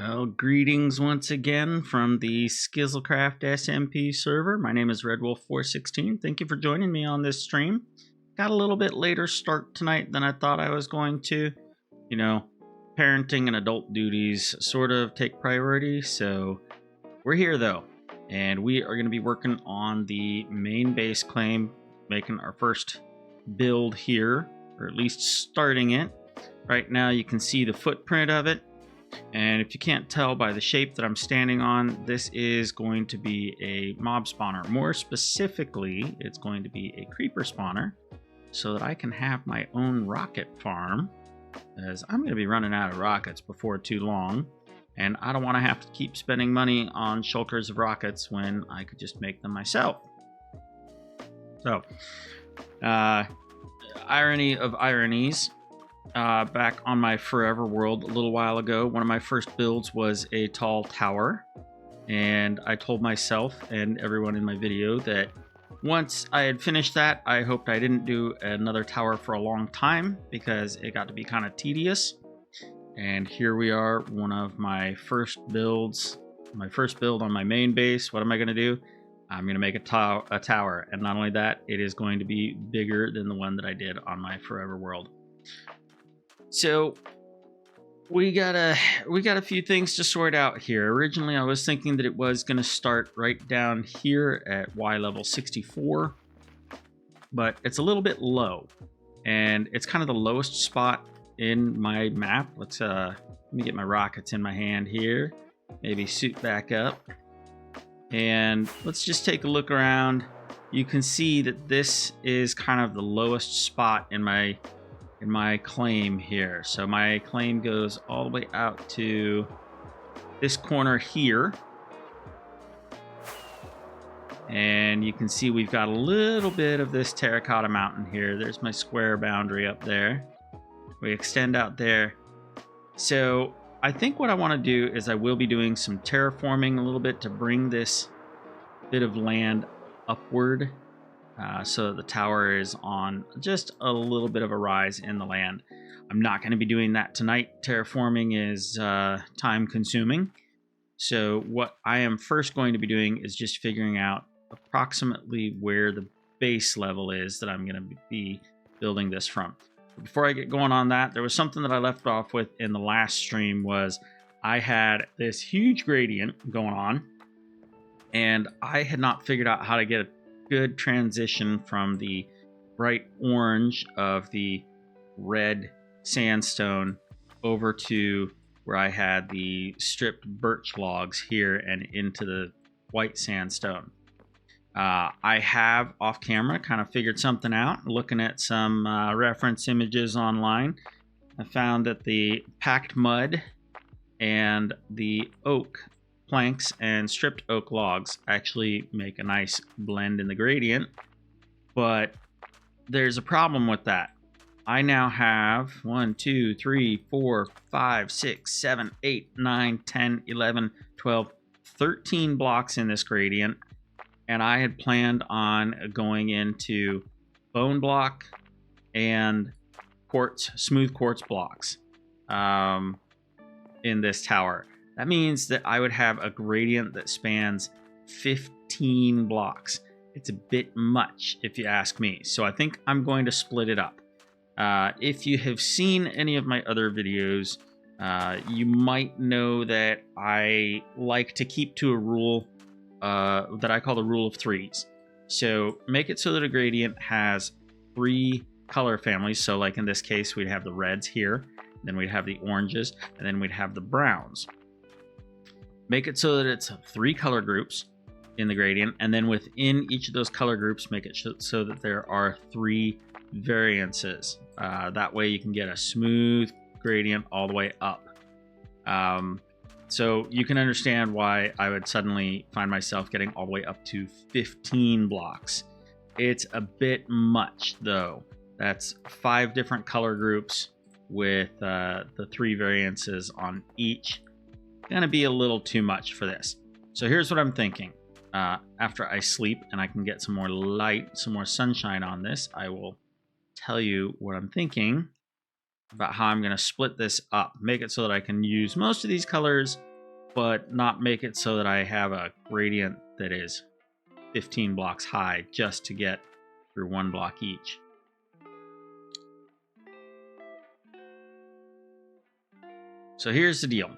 Well, greetings once again from the Skizzlecraft SMP server. My name is RedWolf416. Thank you for joining me on this stream. Got a little bit later start tonight than I thought I was going to. You know, parenting and adult duties sort of take priority, so we're here though. And we are going to be working on the main base claim, making our first build here, or at least starting it. Right now you can see the footprint of it. And if you can't tell by the shape that I'm standing on, this is going to be a mob spawner. More specifically, it's going to be a creeper spawner so that I can have my own rocket farm, as I'm going to be running out of rockets before too long. And I don't want to have to keep spending money on shulkers of rockets when I could just make them myself. So, irony of ironies. Back on my forever world a little while ago, one of my first builds was a tall tower, and I told myself and everyone in my video that once I had finished that, I hoped I didn't do another tower for a long time because it got to be kind of tedious. And here we are, one of my first builds, my first build on my main base. What am I going to do? I'm going to make a tower, and not only that, it is going to be bigger than the one that I did on my forever world. So we got a few things to sort out here. Originally, I was thinking that it was going to start right down here at Y level 64, but it's a little bit low, and it's kind of the lowest spot in my map. Let me get my rockets in my hand here, maybe suit back up, and let's just take a look around. You can see that this is kind of the lowest spot in my claim here. So my claim goes all the way out to this corner here. And you can see we've got a little bit of this terracotta mountain here. There's my square boundary up there. We extend out there. So I think what I want to do is I will be doing some terraforming a little bit to bring this bit of land upward. So the tower is on just a little bit of a rise in the land. I'm not going to be doing that tonight. Terraforming is time consuming. So what I am first going to be doing is just figuring out approximately where the base level is that I'm going to be building this from. Before I get going on that, there was something that I left off with in the last stream. Was I had this huge gradient going on, and I had not figured out how to get a good transition from the bright orange of the red sandstone over to where I had the stripped birch logs here and into the white sandstone. I have off camera kind of figured something out. Looking at some reference images online, I found that the packed mud and the oak planks and stripped oak logs actually make a nice blend in the gradient, but there's a problem with that. I now have 1, 2, 3, 4, 5, 6, 7, 8, 9, 10, 11, 12, 13 blocks in this gradient, and I had planned on going into bone block and quartz, smooth quartz blocks in this tower. That means that I would have a gradient that spans 15 blocks. It's a bit much if you ask me. So I think I'm going to split it up. If you have seen any of my other videos, you might know that I like to keep to a rule that I call the rule of threes. So make it so that a gradient has 3 color families. So like in this case, we'd have the reds here, then we'd have the oranges, and then we'd have the browns. Make it so that it's 3 color groups in the gradient, and then within each of those color groups, make it so that there are 3 variances. That way you can get a smooth gradient all the way up. So you can understand why I would suddenly find myself getting all the way up to 15 blocks. It's a bit much though. That's 5 different color groups with the 3 variances on each. Gonna be a little too much for this. So here's what I'm thinking. After I sleep and I can get some more light, some more sunshine on this, I will tell you what I'm thinking about how I'm going to split this up. Make it so that I can use most of these colors but not make it so that I have a gradient that is 15 blocks high just to get through 1 block each. So here's the deal.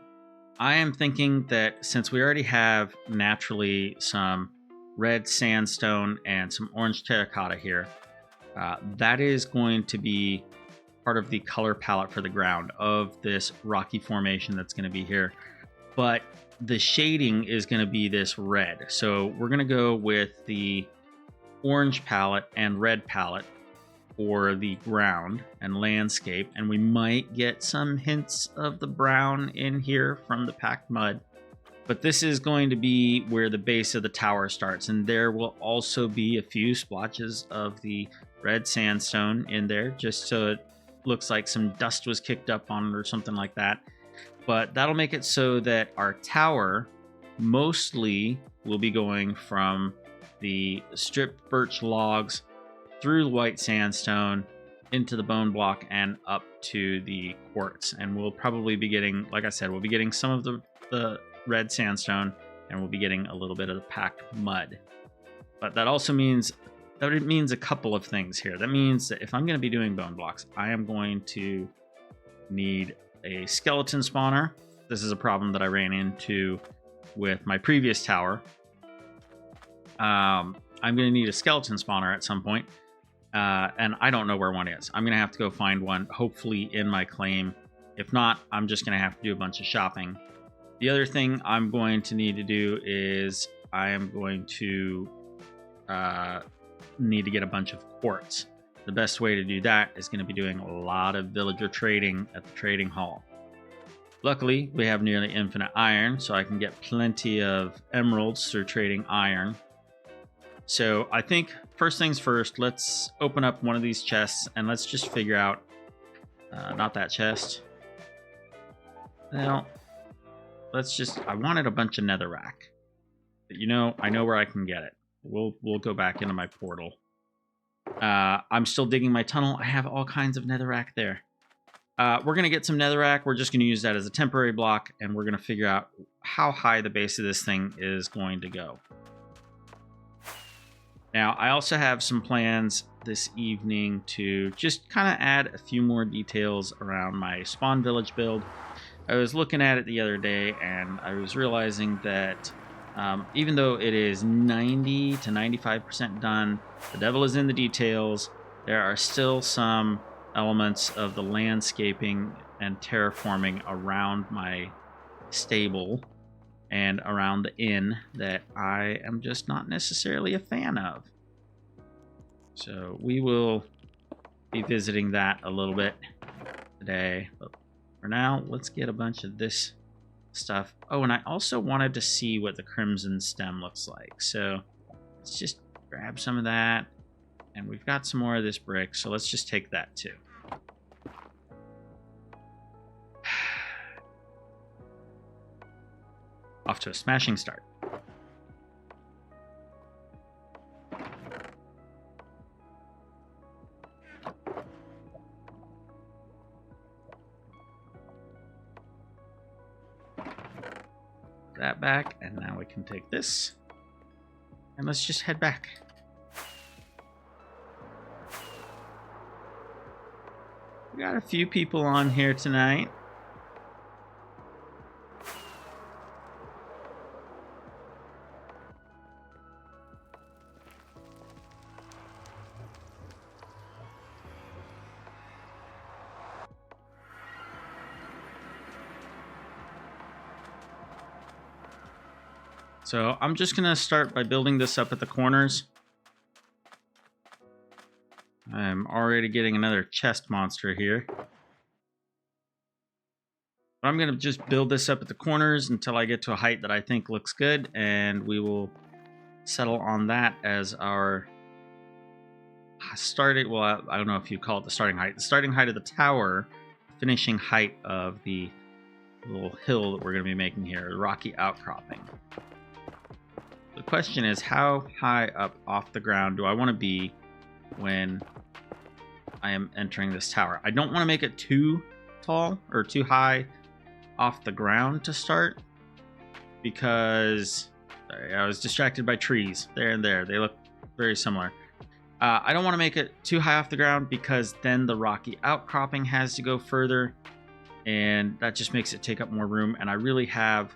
I am thinking that since we already have naturally some red sandstone and some orange terracotta here, that is going to be part of the color palette for the ground of this rocky formation that's going to be here. But the shading is going to be this red. So we're going to go with the orange palette and red palette for the ground and landscape, and we might get some hints of the brown in here from the packed mud. But this is going to be where the base of the tower starts, and there will also be a few splotches of the red sandstone in there, just so it looks like some dust was kicked up on it or something like that. But that'll make it so that our tower mostly will be going from the stripped birch logs through the white sandstone into the bone block and up to the quartz. And we'll probably be getting, like I said, we'll be getting some of the red sandstone, and we'll be getting a little bit of the packed mud. But that also means that it means a couple of things here. That means that if I'm going to be doing bone blocks, I am going to need a skeleton spawner. This is a problem that I ran into with my previous tower. I'm going to need a skeleton spawner at some point. And I don't know where one is. I'm going to have to go find one, hopefully in my claim. If not, I'm just going to have to do a bunch of shopping. The other thing I'm going to need to do is I am going to need to get a bunch of quartz. The best way to do that is going to be doing a lot of villager trading at the trading hall. Luckily, we have nearly infinite iron, so I can get plenty of emeralds through trading iron. So I think first things first, let's open up one of these chests and let's just figure out, not that chest. Well, I wanted a bunch of netherrack. But I know where I can get it. We'll go back into my portal. I'm still digging my tunnel. I have all kinds of netherrack there. We're going to get some netherrack. We're just going to use that as a temporary block, and we're going to figure out how high the base of this thing is going to go. Now, I also have some plans this evening to just kind of add a few more details around my spawn village build. I was looking at it the other day, and I was realizing that even though it is 90 to 95% done, the devil is in the details. There are still some elements of the landscaping and terraforming around my stable and around the inn that I am just not necessarily a fan of. So we will be visiting that a little bit today. But for now, let's get a bunch of this stuff. Oh, and I also wanted to see what the crimson stem looks like. So let's just grab some of that. And we've got some more of this brick, so let's just take that too. Off to a smashing start. That back, and now we can take this. And let's just head back. We got a few people on here tonight. So I'm just going to start by building this up at the corners. I'm already getting another chest monster here. But I'm going to just build this up at the corners until I get to a height that I think looks good, and we will settle on that as our starting, well, I don't know if you call it the starting height. The starting height of the tower, finishing height of the little hill that we're going to be making here, the rocky outcropping. The question is, how high up off the ground do I want to be when I am entering this tower? I don't want to make it too tall or too high off the ground to start, because sorry, I was distracted by trees there and there. They look very similar. I don't want to make it too high off the ground because then the rocky outcropping has to go further, and that just makes it take up more room. And I really have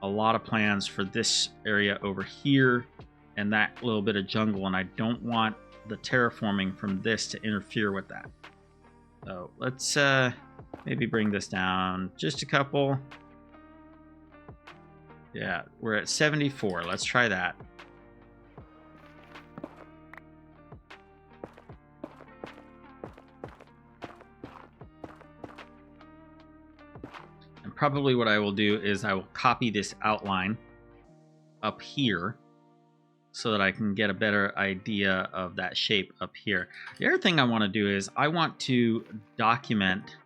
a lot of plans for this area over here and that little bit of jungle, and I don't want the terraforming from this to interfere with that. So let's maybe bring this down just a couple. Yeah, we're at 74. Let's try that. And probably what I will do is I will copy this outline up here so that I can get a better idea of that shape up here. The other thing I want to do is I want to document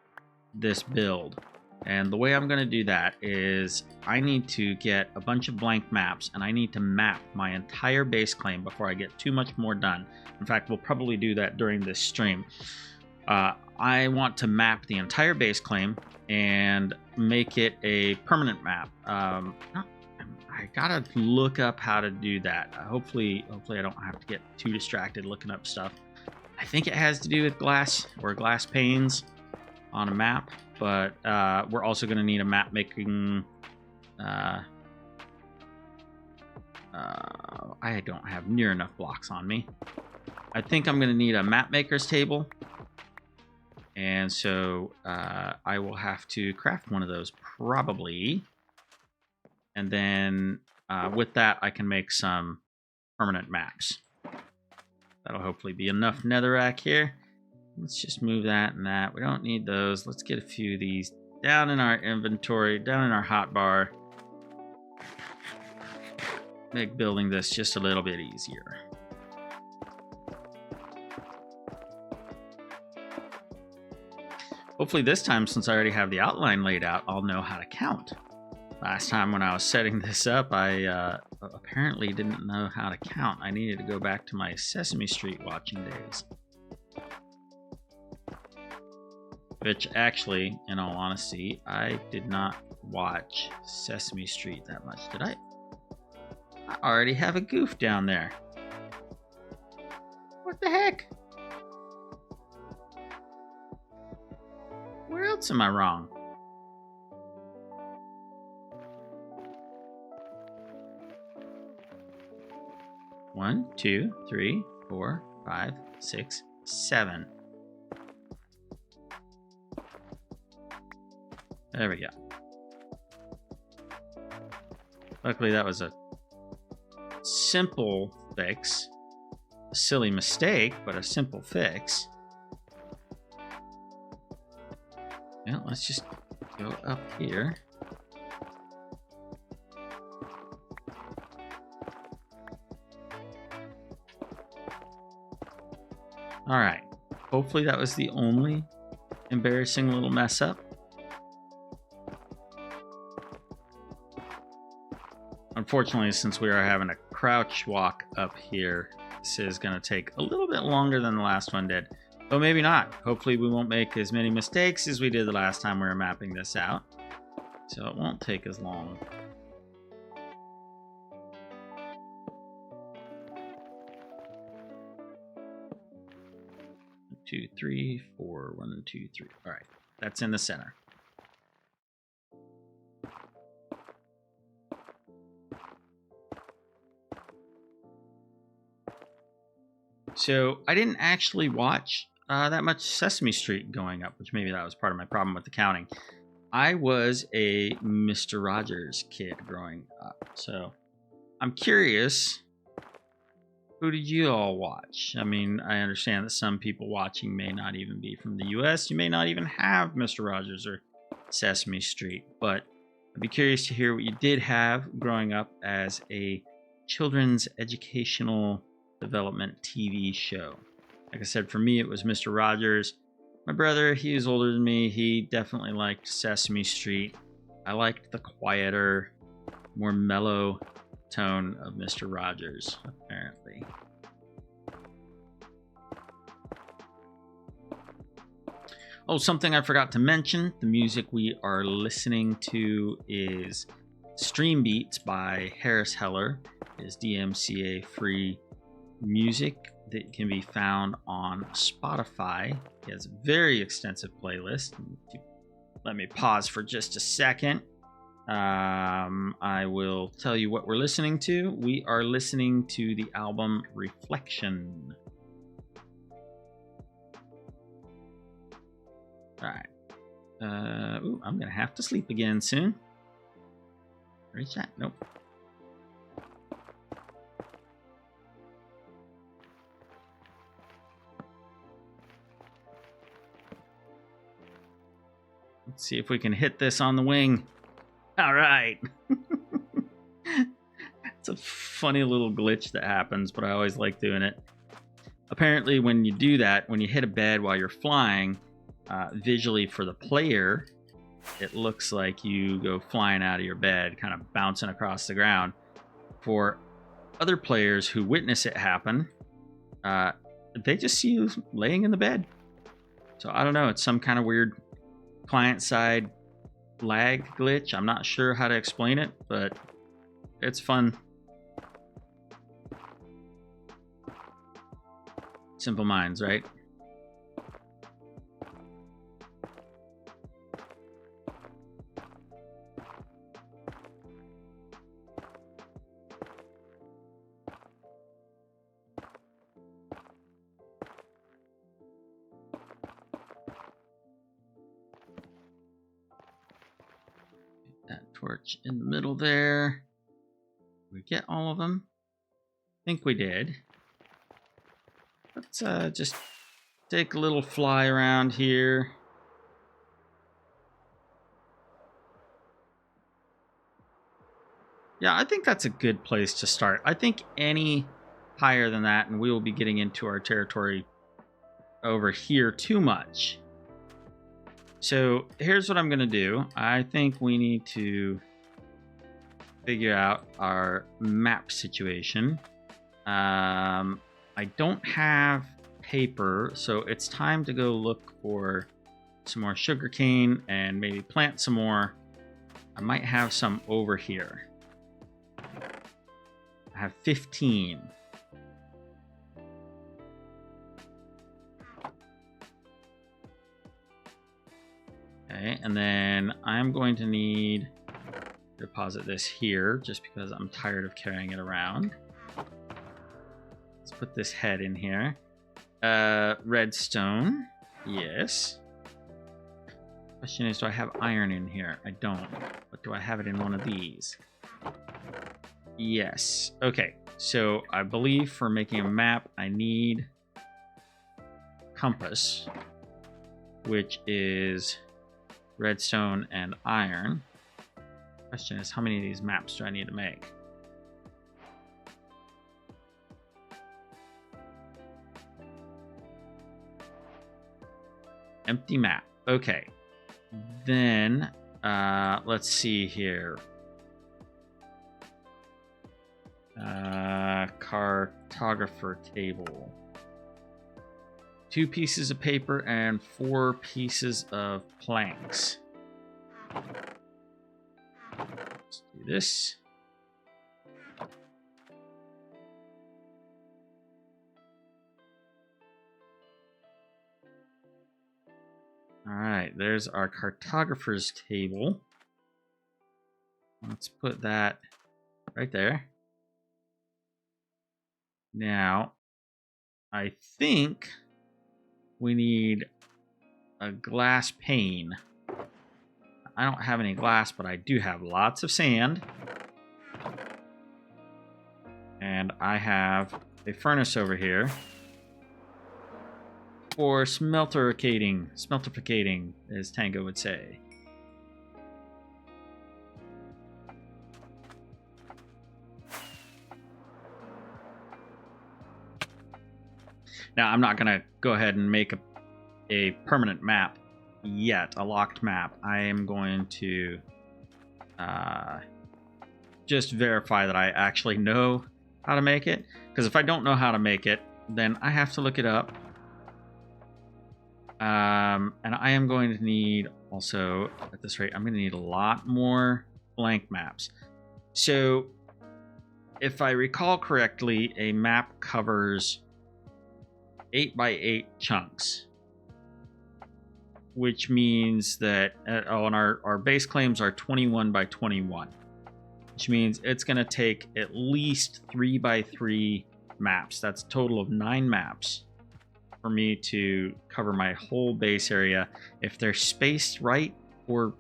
this build. And the way I'm going to do that is I need to get a bunch of blank maps, and I need to map my entire base claim before I get too much more done. In fact, we'll probably do that during this stream. I want to map the entire base claim and make it a permanent map. I gotta look up how to do that. Hopefully I don't have to get too distracted looking up stuff. I think it has to do with glass or glass panes on a map, but we're also going to need a map making. I don't have near enough blocks on me. I think I'm going to need a map maker's table, and so I will have to craft one of those probably. And then with that, I can make some permanent maps. That'll hopefully be enough netherrack here. Let's just move that and that. We don't need those. Let's get a few of these down in our inventory, down in our hotbar. Make building this just a little bit easier. Hopefully this time, since I already have the outline laid out, I'll know how to count. Last time when I was setting this up, I apparently didn't know how to count. I needed to go back to my Sesame Street watching days. Which actually, in all honesty, I did not watch Sesame Street that much, did I? I already have a goof down there. What the heck? Where else am I wrong? One, 2, 3, 4, 5, 6, 7. There we go. Luckily, that was a simple fix. A silly mistake, but a simple fix. Yeah, let's just go up here. All right. Hopefully that was the only embarrassing little mess up. Unfortunately, since we are having a crouch walk up here, this is going to take a little bit longer than the last one did. But maybe not. Hopefully we won't make as many mistakes as we did the last time we were mapping this out. So it won't take as long. 2, 3, 4. 1, 2, 3. All right, that's in the center. So I didn't actually watch that much Sesame Street going up, which maybe that was part of my problem with the counting. I was a Mr. Rogers kid growing up, so I'm curious, who did you all watch? I mean, I understand that some people watching may not even be from the US. You may not even have Mr. Rogers or Sesame Street, but I'd be curious to hear what you did have growing up as a children's educational development TV show. Like I said, for me, it was Mr. Rogers. My brother, he was older than me. He definitely liked Sesame Street. I liked the quieter, more mellow tone of Mr. Rogers, apparently. Oh, something I forgot to mention. The music we are listening to is Stream Beats by Harris Heller is DMCA free music that can be found on Spotify. He has a very extensive playlist. Let me pause for just a second. I will tell you what we're listening to. We are listening to the album Reflection. All right. I'm gonna have to sleep again soon. Reach that? Nope. Let's see if we can hit this on the wing. All right. It's a funny little glitch that happens, but I always like doing it. Apparently, when you do that, when you hit a bed while you're flying, visually for the player, it looks like you go flying out of your bed, kind of bouncing across the ground. For other players who witness it happen, they just see you laying in the bed. So I don't know, it's some kind of weird client-side lag glitch. I'm not sure how to explain it, but it's fun. Simple minds, right? That torch in the middle there. We get all of them? I think we did. Let's just take a little fly around here. Yeah, I think that's a good place to start. I think any higher than that, and we will be getting into our territory over here too much. So here's what I'm going to do. I think we need to figure out our map situation. I don't have paper, so it's time to go look for some more sugarcane and maybe plant some more. I might have some over here. I have 15. Okay, and then I'm going to need to deposit this here just because I'm tired of carrying it around. Let's put this head in here. Redstone. Yes. Question is, do I have iron in here? I don't. But do I have it in one of these? Yes. Okay. So I believe for making a map, I need compass, which is redstone and iron. Question is, how many of these maps do I need to make? Empty map. Okay. Then, let's see here. Cartographer table. 2 pieces of paper and 4 pieces of planks. Let's do this. All right, there's our cartographer's table. Let's put that right there. Now, I think we need a glass pane. I don't have any glass, but I do have lots of sand. And I have a furnace over here for smelterificating, as Tango would say. Now, I'm not going to go ahead and make a permanent map yet, a locked map. I am going to just verify that I actually know how to make it. Because if I don't know how to make it, then I have to look it up. And I am going to need also, at this rate, I'm going to need a lot more blank maps. So if I recall correctly, a map covers 8 by 8 chunks, which means that and our base claims are 21 by 21, which means it's going to take at least 3 by 3 maps. That's a total of 9 maps for me to cover my whole base area. If they're spaced right or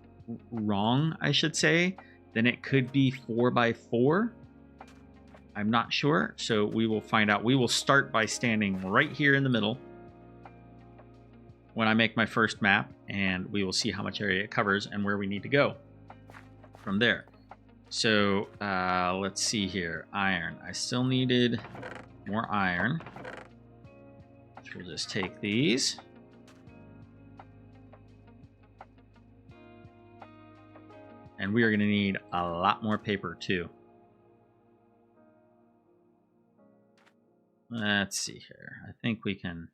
wrong, I should say, then it could be 4 by 4. I'm not sure, so we will find out. We will start by standing right here in the middle when I make my first map, and we will see how much area it covers and where we need to go from there. So let's see here. Iron. I still needed more iron. So we'll just take these. And we are going to need a lot more paper too. Let's see here. I think we can...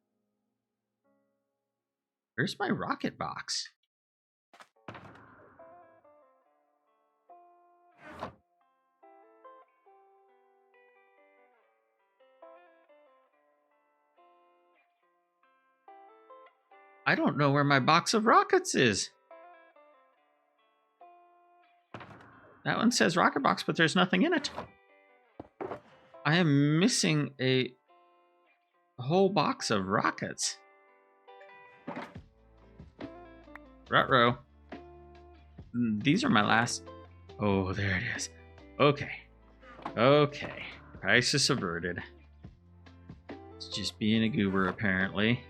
Where's my rocket box? I don't know where my box of rockets is. That one says rocket box, but there's nothing in it. I am missing a whole box of rockets. Ruh-roh. These are my last... Oh, there it is. Okay. Okay. Crisis averted. It's just being a goober, apparently.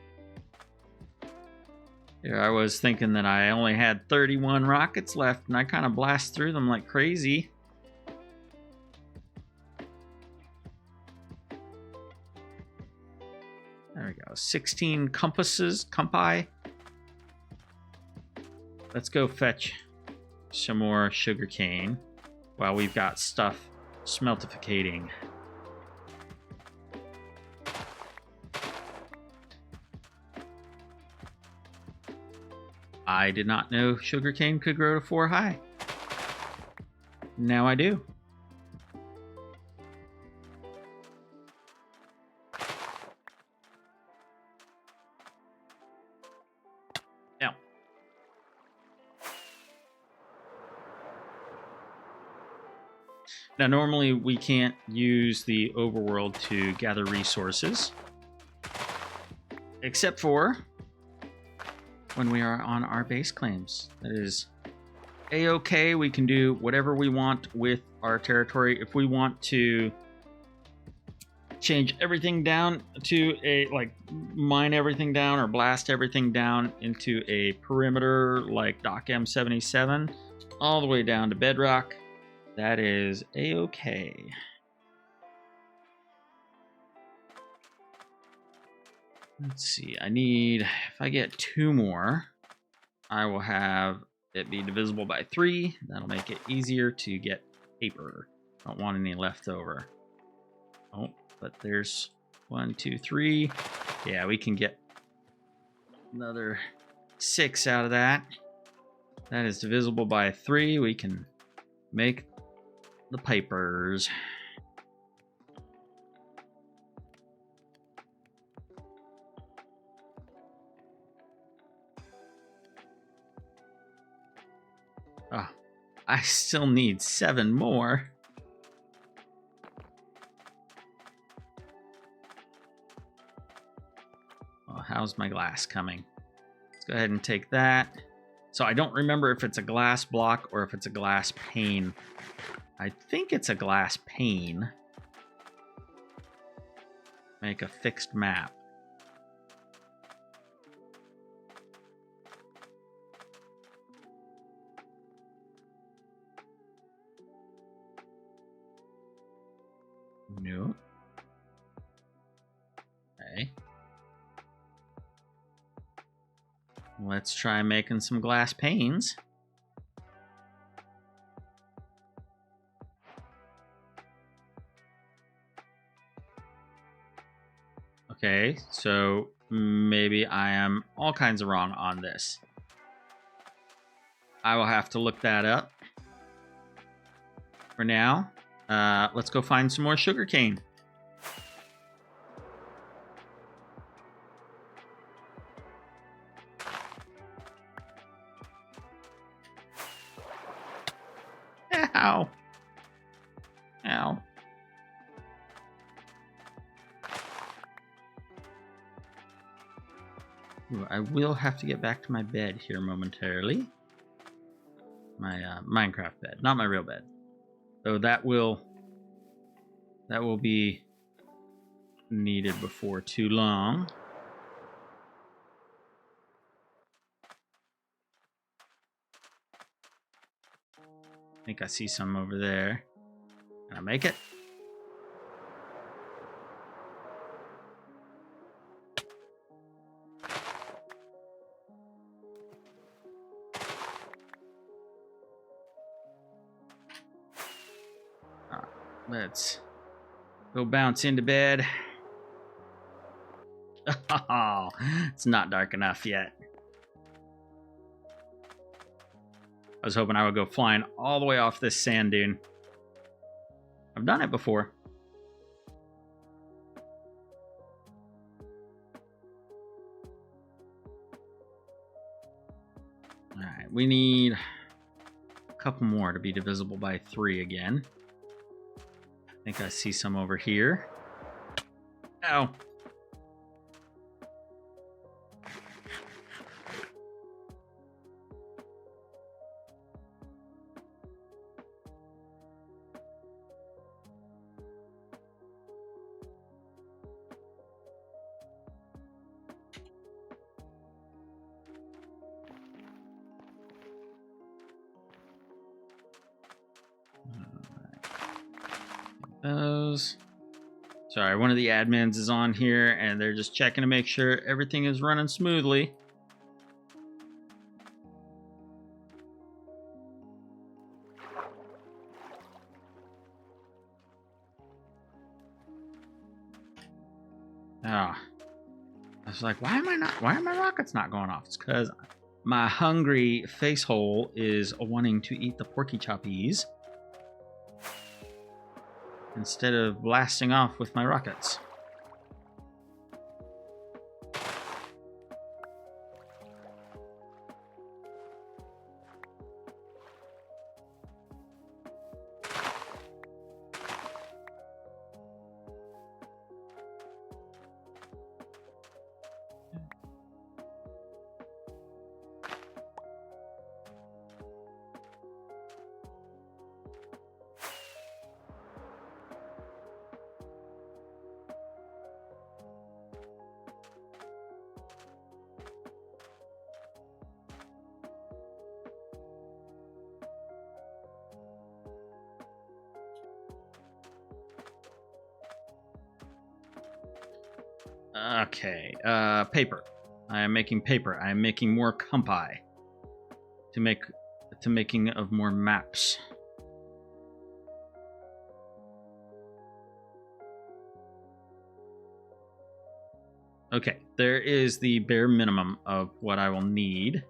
Here I was thinking that I only had 31 rockets left, and I kind of blast through them like crazy. There we go. 16 compi. Let's go fetch some more sugar cane while we've got stuff smeltificating. I did not know sugarcane could grow to 4 high. Now I do. Now, normally we can't use the overworld to gather resources, except for when we are on our base claims. That is a-okay. We can do whatever we want with our territory. If we want to change everything down to a, like, mine everything down or blast everything down into a perimeter like Dock M77, all the way down to bedrock, that is a-okay. Let's see, I need, if I get 2 more, I will have it be divisible by 3. That'll make it easier to get paper. Don't want any left over. Oh, but there's 1, 2, 3. Yeah, we can get another 6 out of that. That is divisible by 3. We can make the papers. Oh, I still need 7 more. Oh, how's my glass coming? Let's go ahead and take that. So I don't remember if it's a glass block or if it's a glass pane. I think it's a glass pane. Make a fixed map. No. Okay. Let's try making some glass panes. Okay, so maybe I am all kinds of wrong on this. I will have to look that up. for now. Let's go find some more sugarcane. Ow. Ow. Ooh, I will have to get back to my bed here momentarily. My Minecraft bed, not my real bed. So that will be needed before too long. I think I see some over there. Can I make it? Let's go bounce into bed. Oh, it's not dark enough yet. I was hoping I would go flying all the way off this sand dune. I've done it before. Alright, we need a couple more to be divisible by 3 again. I think I see some over here. Ow. Those. Sorry, one of the admins is on here and they're just checking to make sure everything is running smoothly. Ah, I was like, why are my rockets not going off? It's because my hungry face hole is wanting to eat the porky choppies instead of blasting off with my rockets. Okay, paper. I am making paper. I am making more compi to making of more maps. Okay, there is the bare minimum of what I will need.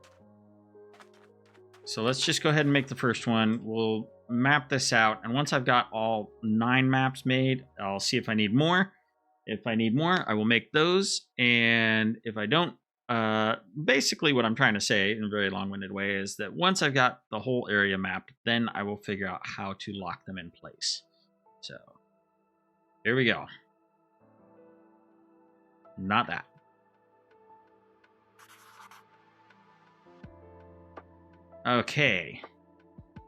So let's just go ahead and make the first one. We'll map this out, and once I've got all 9 maps made, I'll see if I need more. If I need more, I will make those, and if I don't, basically what I'm trying to say in a very long-winded way is that once I've got the whole area mapped, then I will figure out how to lock them in place. So, here we go. Not that. Okay.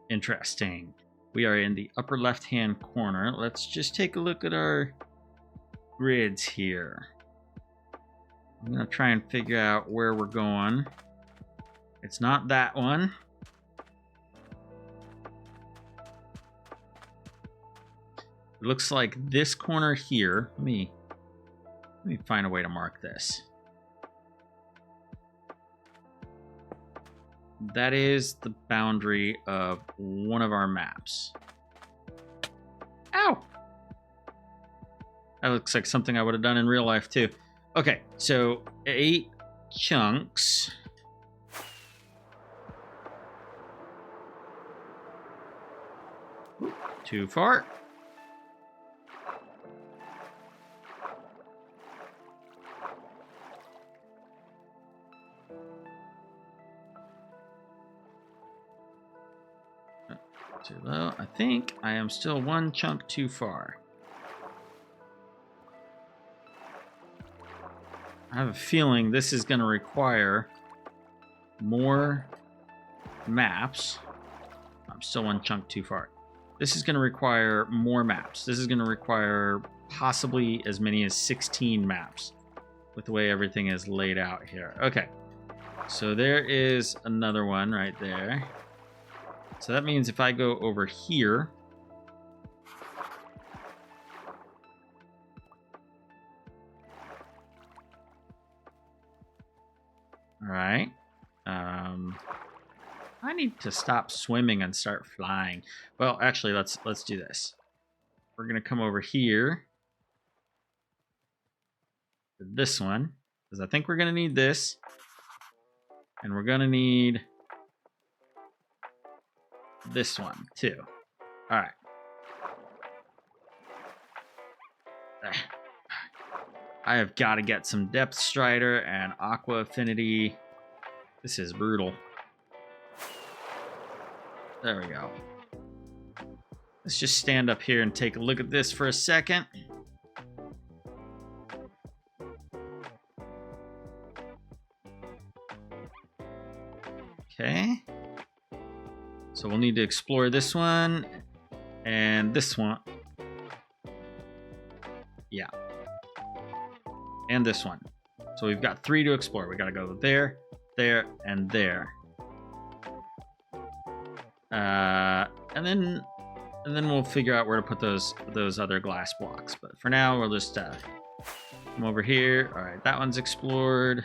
Interesting. We are in the upper left-hand corner. Let's just take a look at our grids here. I'm going to try and figure out where we're going. It's not that one. It looks like this corner here. Let me find a way to mark this. That is the boundary of one of our maps. Ow! That looks like something I would have done in real life too. Okay, so 8 chunks. Too far. Too low. I think I am still one chunk too far. I have a feeling this is going to require more maps. I'm still one chunk too far. This is going to require more maps. This is going to require possibly as many as 16 maps with the way everything is laid out here. Okay, so there is another one right there. So that means if I go over here, all right. I need to stop swimming and start flying. Well, actually, let's do this. We're gonna come over here to this one because I think we're gonna need this, and we're gonna need this one too. All right. I have got to get some Depth Strider and Aqua Affinity. This is brutal. There we go. Let's just stand up here and take a look at this for a second. Okay. So we'll need to explore this one and this one. Yeah. And this one. So we've got 3 to explore. We got to go there, there, and there. And then we'll figure out where to put those other glass blocks. But for now, we'll just come over here. All right, that one's explored.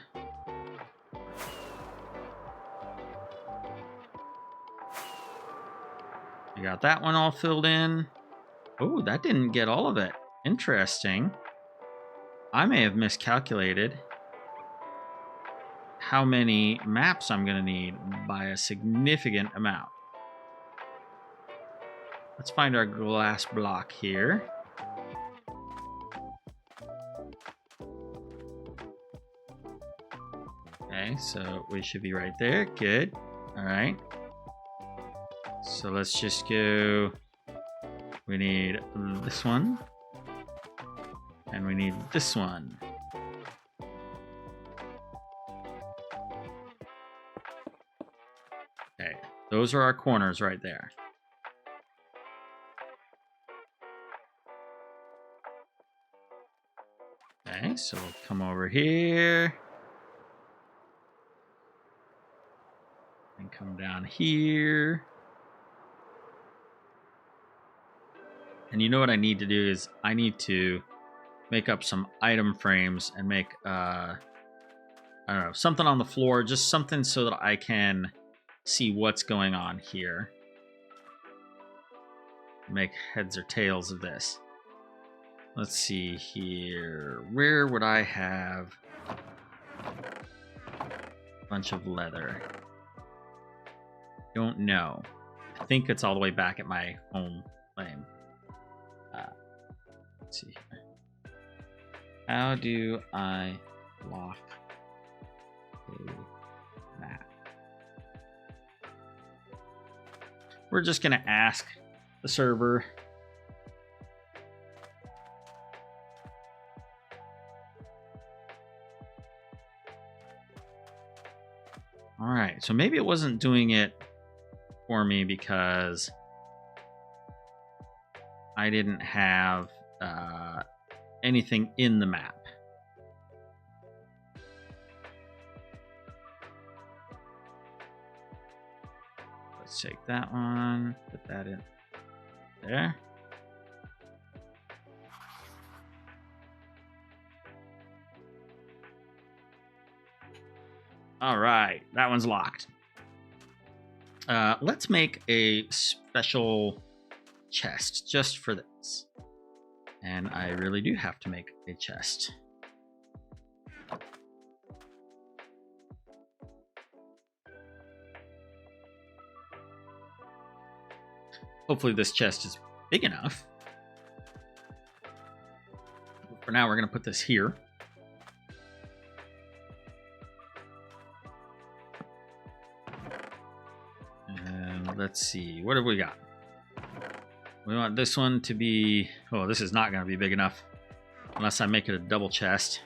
We got that one all filled in. Oh, that didn't get all of it. Interesting. I may have miscalculated how many maps I'm going to need by a significant amount. Let's find our glass block here. Okay, so we should be right there. Good. All right. So let's just go. We need this one. And we need this one. Okay, those are our corners right there. Okay, so we'll come over here. And come down here. And you know what I need to do is I need to make up some item frames and make, I don't know, something on the floor, just something so that I can see what's going on here. Make heads or tails of this. Let's see here. Where would I have a bunch of leather? Don't know. I think it's all the way back at my home lane. Let's see here. How do I lock a map? We're just going to ask the server. All right, so maybe it wasn't doing it for me because I didn't have anything in the map. Let's take that one, put that in there. All right, that one's locked. Let's make a special chest just for this. And I really do have to make a chest. Hopefully this chest is big enough. For now, we're going to put this here. And let's see. What have we got? We want this one to be... Oh, this is not going to be big enough. Unless I make it a double chest.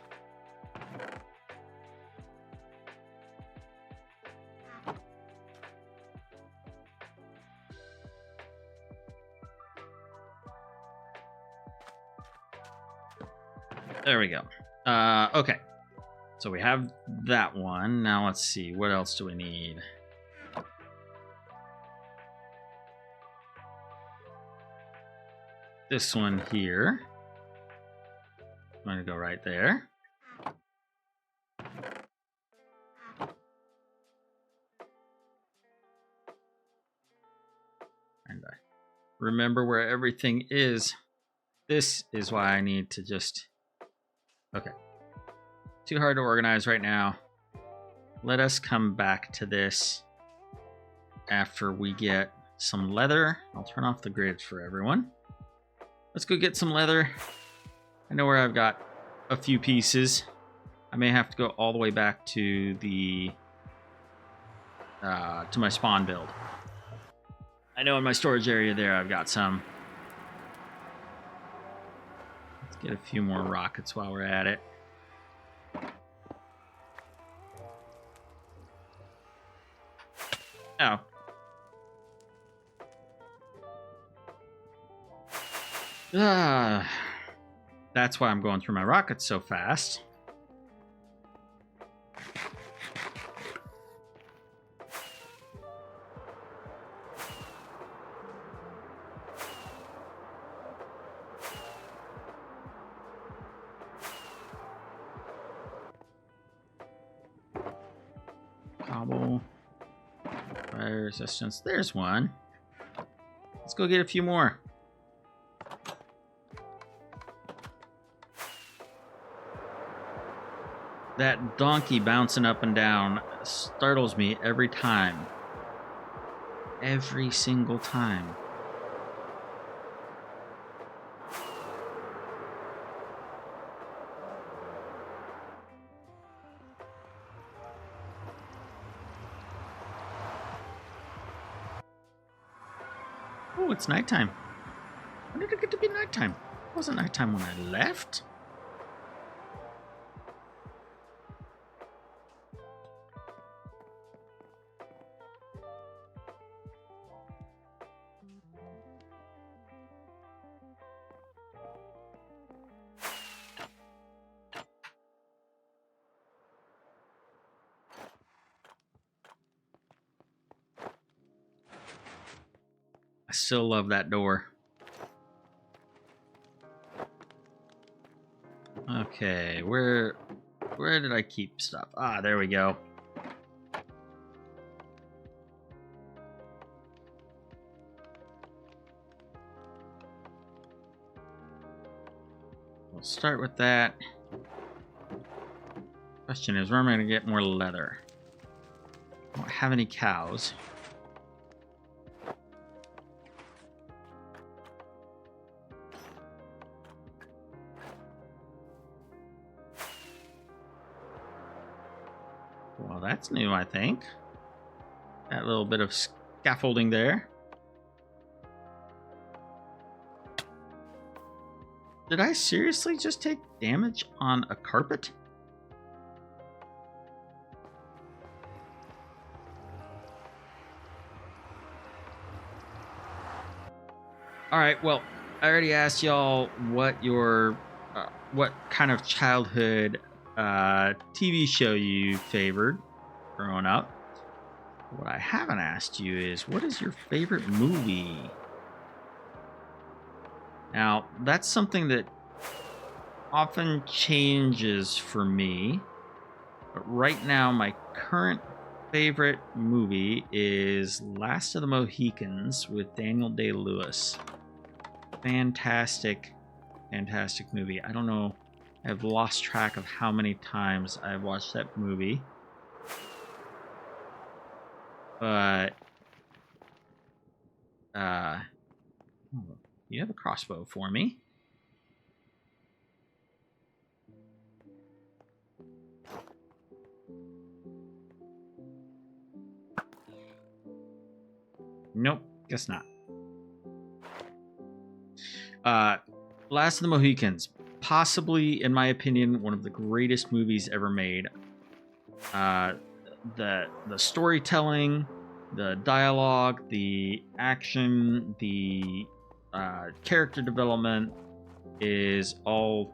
There we go. Okay. So we have that one. Now let's see. What else do we need? This one here. I'm going to go right there. And I remember where everything is. This is why I need to just... Okay. Too hard to organize right now. Let us come back to this after we get some leather. I'll turn off the grids for everyone. Let's go get some leather. I know where I've got a few pieces. I may have to go all the way back to the to my spawn build. I know in my storage area there I've got some. Let's get a few more rockets while we're at it. Oh. That's why I'm going through my rockets so fast. Cobble. Fire resistance. There's one. Let's go get a few more. That donkey bouncing up and down startles me every time. Every single time. Oh, it's nighttime. When did it get to be nighttime? It wasn't nighttime when I left. I still love that door. Okay, where did I keep stuff? Ah, there we go. We'll start with that. Question is, where am I going to get more leather? I don't have any cows. Well, that's new, I think. That little bit of scaffolding there. Did I seriously just take damage on a carpet? Alright, well, I already asked y'all what your what kind of childhood TV show you favored growing up. What I haven't asked you is, what is your favorite movie? Now, that's something that often changes for me. But right now, my current favorite movie is Last of the Mohicans with Daniel Day-Lewis. Fantastic, fantastic movie. I don't know. I've lost track of how many times I've watched that movie. But You have a crossbow for me. Nope, guess not. Last of the Mohicans. Possibly, in my opinion, one of the greatest movies ever made. The storytelling, the dialogue, the action, the character development is all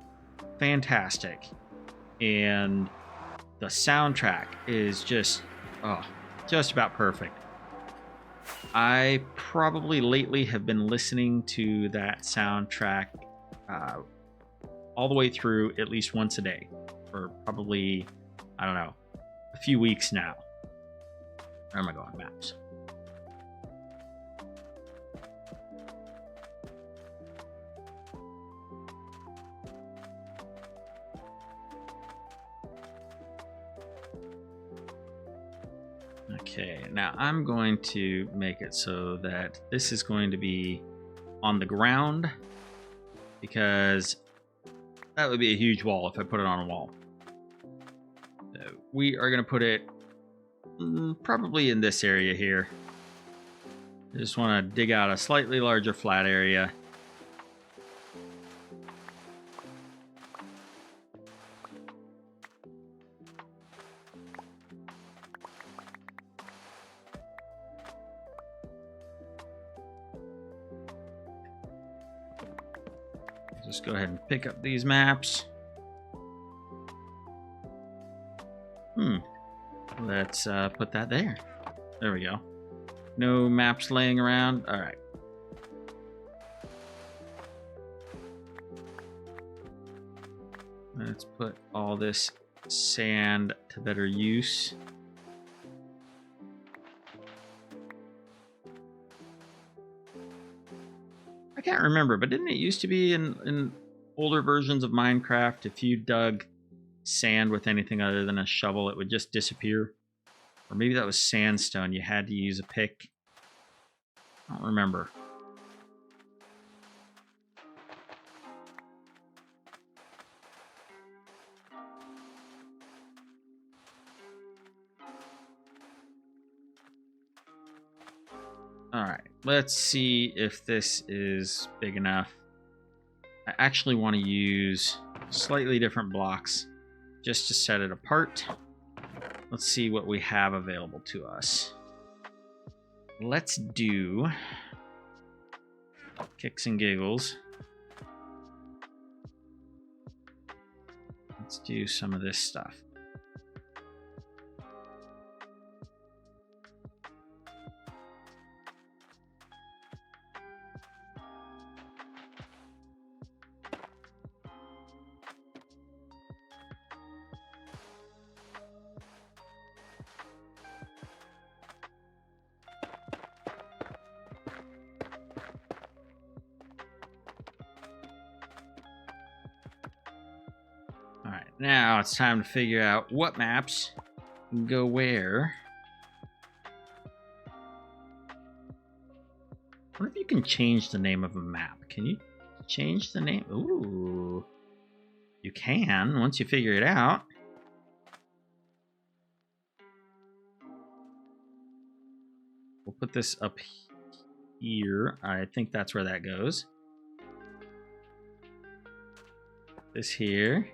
fantastic, and the soundtrack is just about perfect. I probably lately have been listening to that soundtrack all the way through at least once a day for probably, I don't know, a few weeks now. Where am I going? Maps. Okay, now I'm going to make it so that this is going to be on the ground, because that would be a huge wall if I put it on a wall. So we are going to put it probably in this area here. I just want to dig out a slightly larger flat area. Just go ahead and pick up these maps. Let's put that there. There we go. No maps laying around. All right. Let's put all this sand to better use. I can't remember, but didn't it used to be in older versions of Minecraft, if you dug sand with anything other than a shovel, it would just disappear? Or maybe that was sandstone. You had to use a pick. I don't remember. All right, let's see if this is big enough. I actually want to use slightly different blocks just to set it apart. Let's see what we have available to us. Let's do kicks and giggles. Let's do some of this stuff. Alright, now it's time to figure out what maps can go where. I wonder if you can change the name of a map. Can you change the name? Ooh. You can, once you figure it out. We'll put this up here. I think that's where that goes. This here.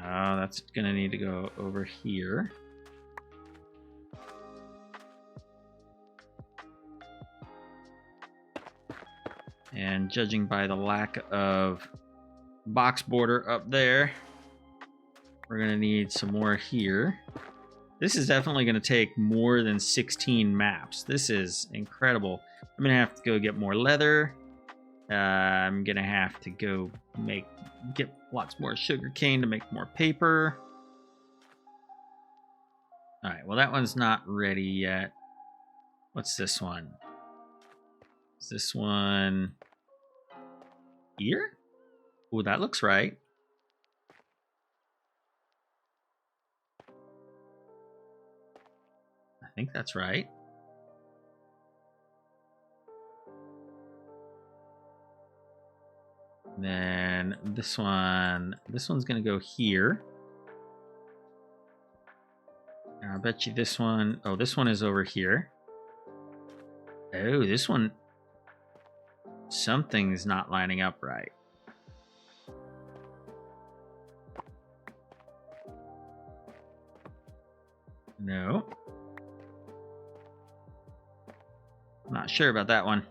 Oh, that's gonna need to go over here. And judging by the lack of box border up there, we're gonna need some more here. This is definitely gonna take more than 16 maps. This is incredible. I'm gonna have to go get more leather. I'm gonna have to go get lots more sugar cane to make more paper. All right, well that one's not ready yet. What's this one? Is this one here? Oh, that looks right. I think that's right. Then this one's gonna go here. I bet you this one, oh, this one is over here. Oh, this one, something's not lining up right. No. Not sure about that one.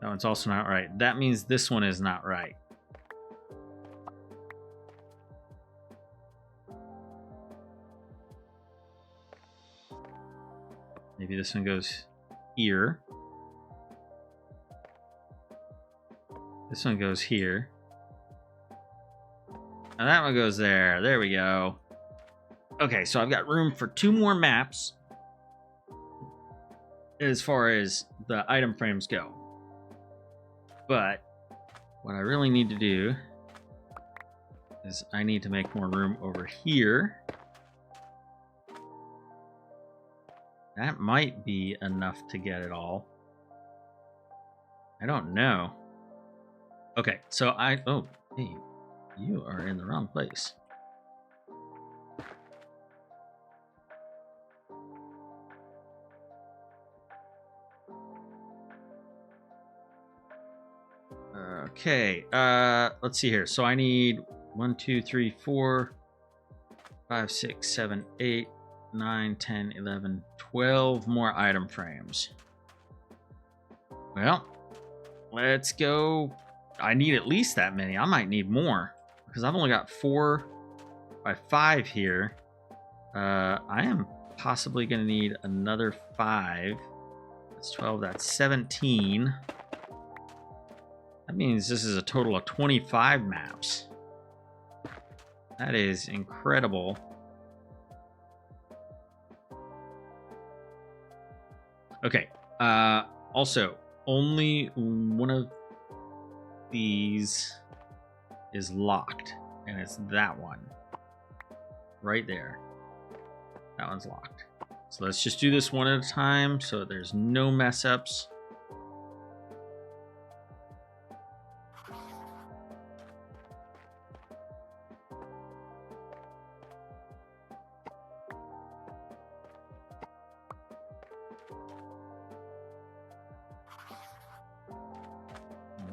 That one's also not right. That means this one is not right. Maybe this one goes here. This one goes here. And that one goes there. There we go. Okay, so I've got room for 2 more maps as far as the item frames go. But what I really need to do is I need to make more room over here. That might be enough to get it all. I don't know. Okay, so oh, hey, you are in the wrong place. Okay, let's see here. So I need 1, 2, 3, 4, 5, 6, 7, 8, 9, 10, 11, 12 more item frames. Well, let's go. I need at least that many. I might need more because I've only got 4 by 5 here. I am possibly going to need another 5. That's 12. That's 17. That means this is a total of 25 maps. That is incredible. Okay. Also, only one of these is locked, and it's that one right there. That one's locked. So let's just do this one at a time so there's no mess ups.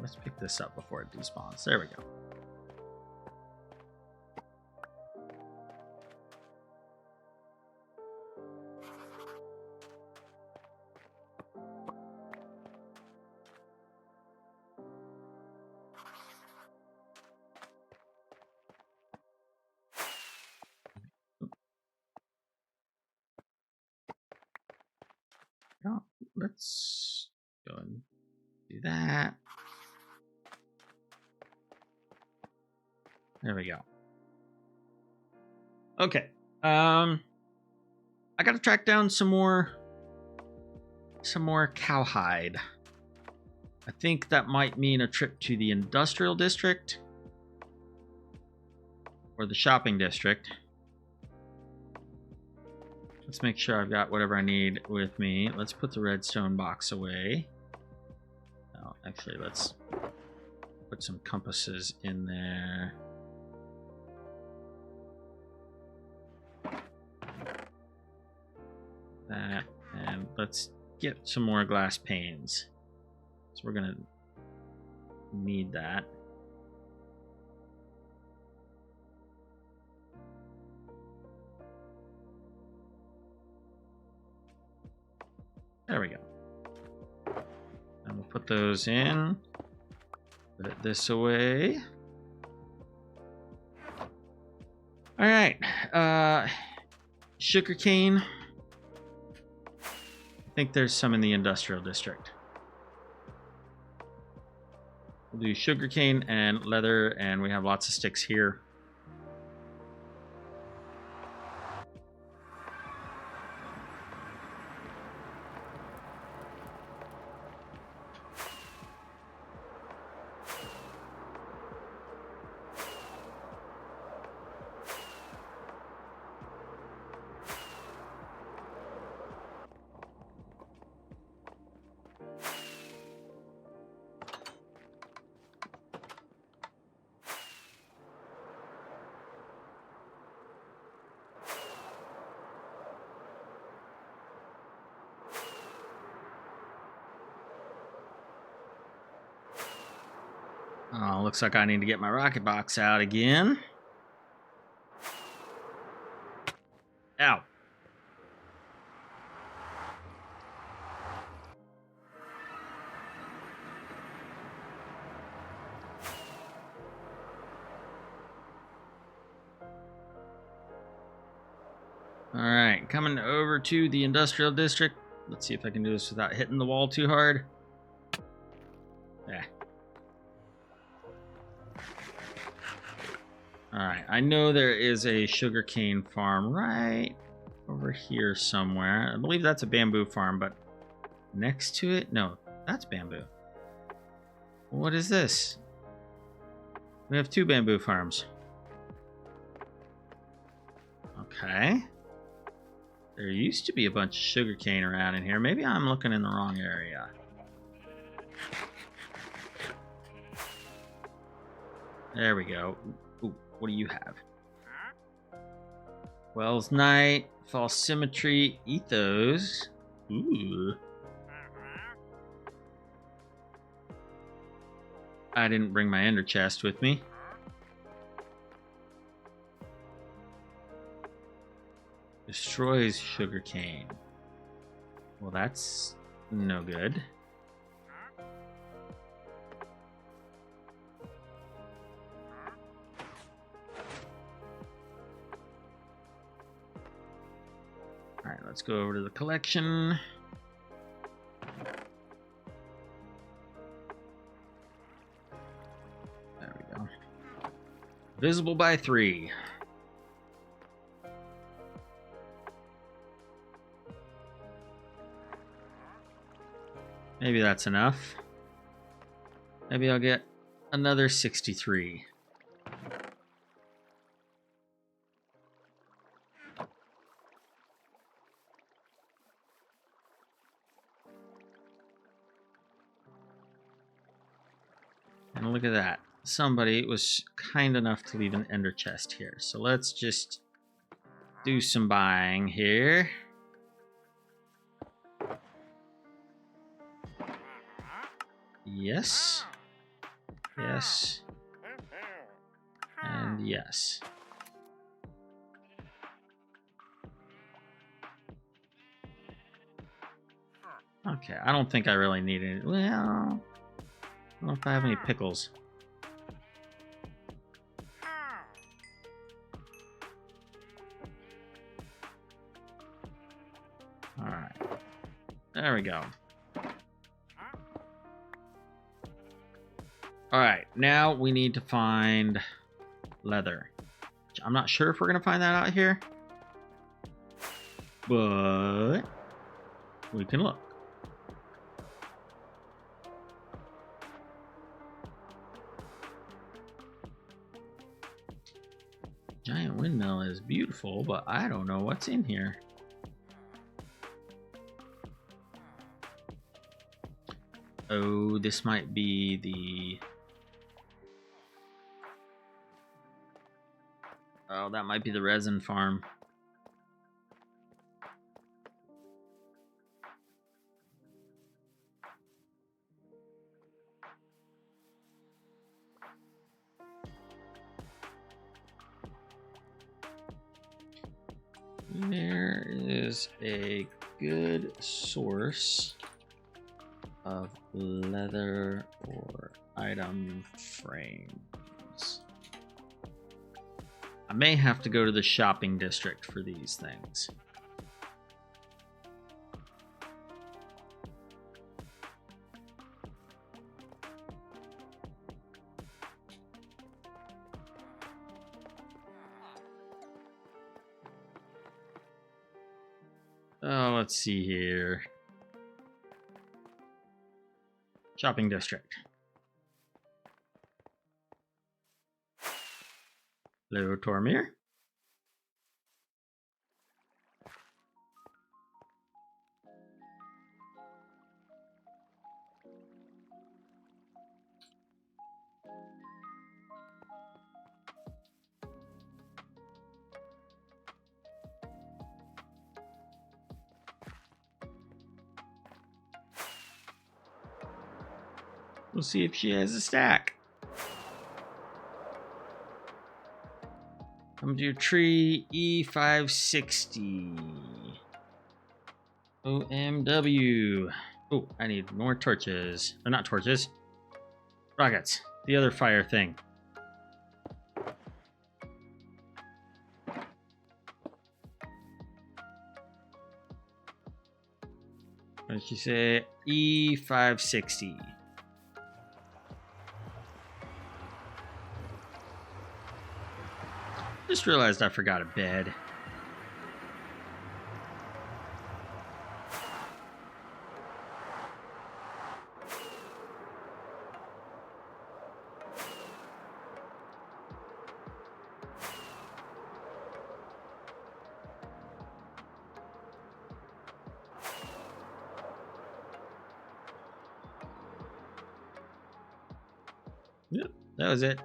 Let's pick this up before it despawns. There we go. Oh, let's go and do that. There we go. Okay. I gotta track down some more cowhide. I think that might mean a trip to the industrial district or the shopping district. Let's make sure I've got whatever I need with me. Let's put the redstone box away. Oh, actually, let's put some compasses in there. That, and let's get some more glass panes. So we're gonna need that. There we go. And we'll put those in. Put it this away. All right. Sugarcane. I think there's some in the industrial district. We'll do sugarcane and leather, and we have lots of sticks here. Oh, looks like I need to get my rocket box out again. Ow. Alright, coming over to the industrial district. Let's see if I can do this without hitting the wall too hard. Yeah. Alright, I know there is a sugarcane farm right over here somewhere. I believe that's a bamboo farm, but next to it? No, that's bamboo. What is this? We have 2 bamboo farms. Okay. There used to be a bunch of sugarcane around in here. Maybe I'm looking in the wrong area. There we go. Ooh, what do you have? Wells Knight, False Symmetry, Ethos. Ooh. I didn't bring my ender chest with me. Destroys sugarcane. Well, that's no good. All right, let's go over to the collection. There we go. Visible by 3. Maybe that's enough. Maybe I'll get another 63. And look at that. Somebody was kind enough to leave an ender chest here. So let's just do some buying here. Yes. Yes. And yes. Okay, I don't think I really need it. Well, I don't know if I have any pickles. Alright. There we go. Alright, now we need to find leather. I'm not sure if we're going to find that out here. But we can look. Giant windmill is beautiful, but I don't know what's in here. Oh, this might be the... Oh, that might be the resin farm. There is a good source of leather or item frames. I may have to go to the shopping district for these things. Oh, let's see here. Shopping district. Hello, Tormir. We'll see if she has a stack. Come to your tree, E560. OMW. Oh, I need more torches. Or not torches. Rockets. The other fire thing. What did you say? E560. Just realized I forgot a bed. Yep, that was it.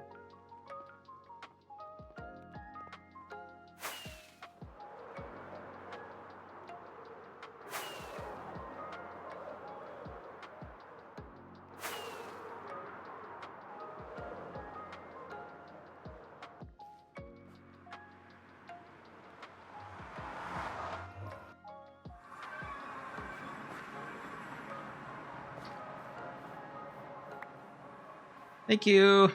Thank you.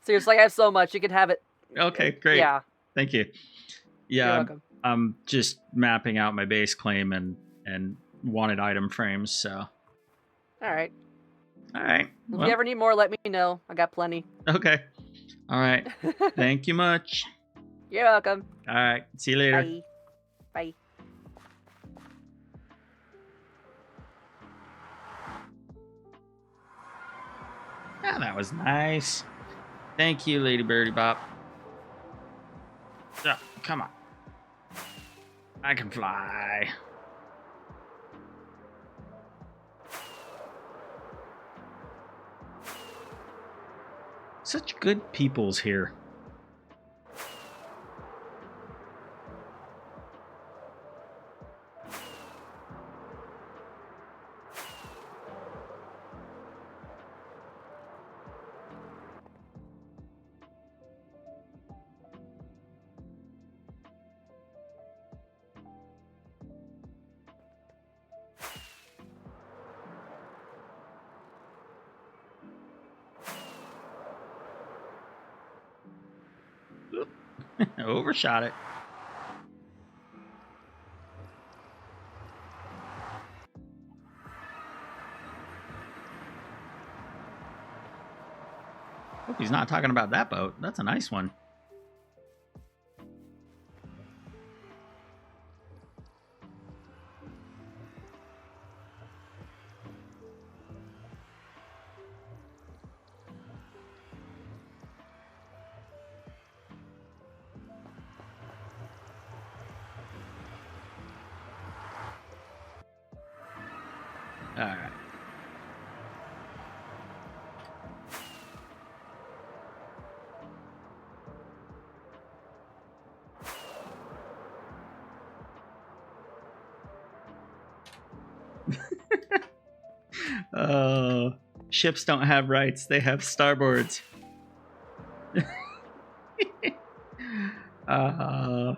Seriously, I have so much. You can have it. Okay, great. Yeah. Thank you. You're Yeah, welcome. I'm just mapping out my base claim and wanted item frames, so. Alright. Alright. If you ever need more, let me know. I got plenty. Okay. Alright. Thank you much. You're welcome. Alright. See you later. Bye. Bye. Yeah, that was nice. Thank you, Lady Birdie Bop. Yeah, come on. I can fly. Such good peoples here. Overshot it. Hope he's not talking about that boat. That's a nice one. All right. Ships don't have rights. They have starboards. Oh,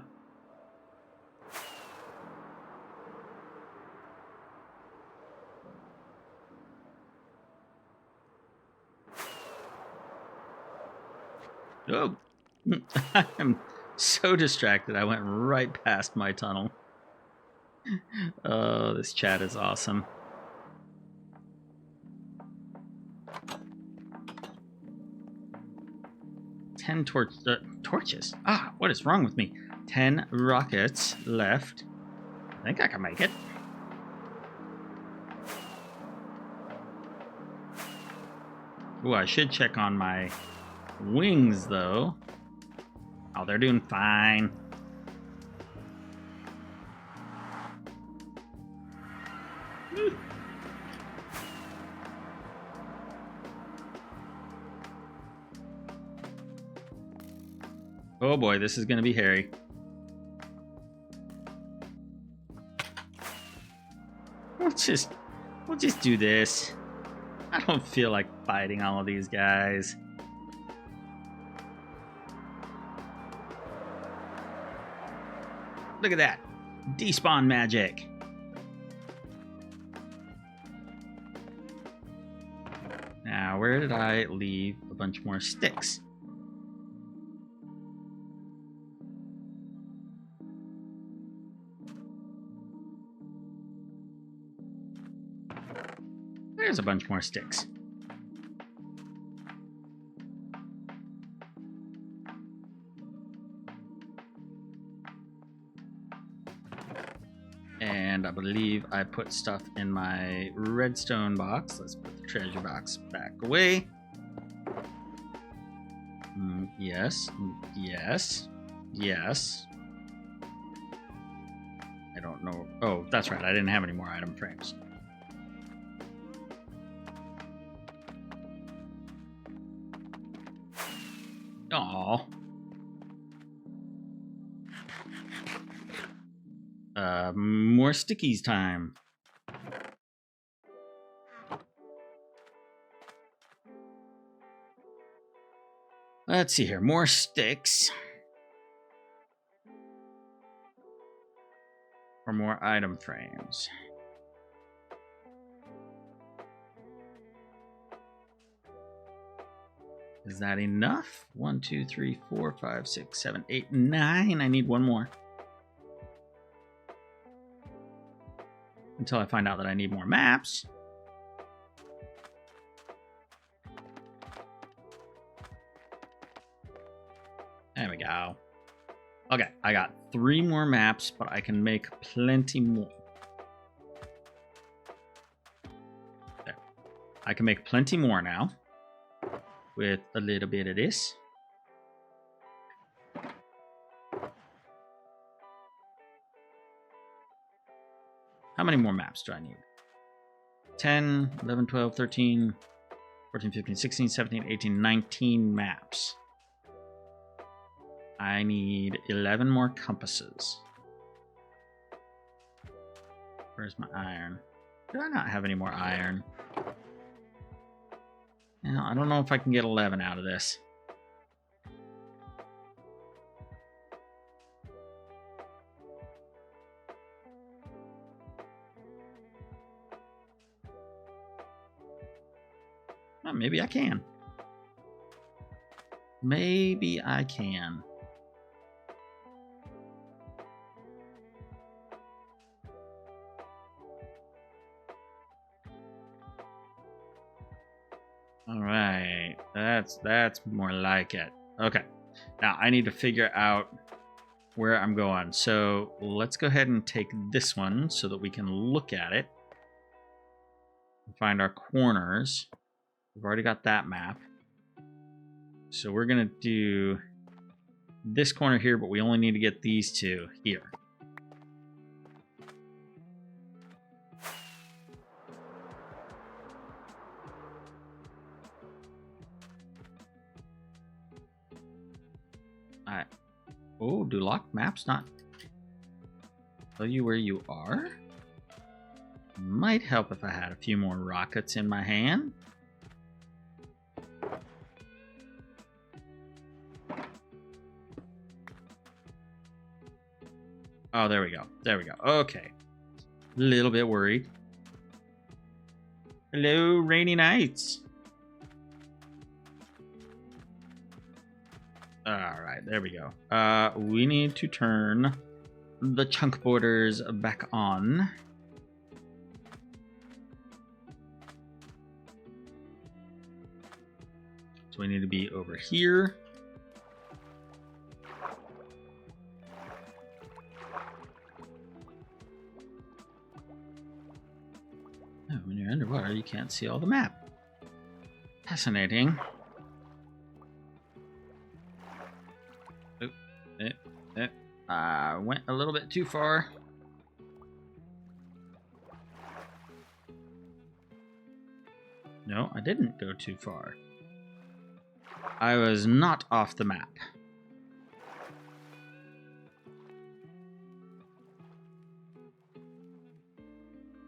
I'm so distracted. I went right past my tunnel. Oh, this chat is awesome. Torches. Ah, what is wrong with me? 10 rockets left. I think I can make it. Ooh, I should check on my wings, though. Oh, they're doing fine. Oh boy, this is going to be hairy. We'll just do this. I don't feel like fighting all of these guys. Look at that. Despawn magic. Now, where did I leave a bunch more sticks? There's a bunch more sticks. And I believe I put stuff in my redstone box. Let's put the treasure box back away. Yes, yes, yes. I don't know. Oh, that's right. I didn't have any more item frames. Aw. More stickies time. Let's see here. More sticks. Or more item frames. Is that enough? 1, 2, 3, 4, 5, 6, 7, 8, 9. I need one more. Until I find out that I need more maps. There we go. Okay, I got 3 more maps, but I can make plenty more. There. I can make plenty more now. With a little bit of this. How many more maps do I need? 10, 11, 12, 13, 14, 15, 16, 17, 18, 19 maps. I need 11 more compasses. Where's my iron? Do I not have any more iron? Now, I don't know if I can get 11 out of this. Well, maybe I can. Maybe I can. All right, that's more like it. Okay, now I need to figure out where I'm going. So let's go ahead and take this one so that we can look at it and find our corners. We've already got that map. So we're gonna do this corner here, but we only need to get these two here. Alright. Oh, do locked maps not tell you where you are? Might help if I had a few more rockets in my hand. Oh, there we go. There we go. Okay. A little bit worried. Hello, rainy nights. Alright, there we go. We need to turn the chunk borders back on. So we need to be over here. Oh, when you're underwater, you can't see all the map. Fascinating. Went a little bit too far. No, I didn't go too far. I was not off the map.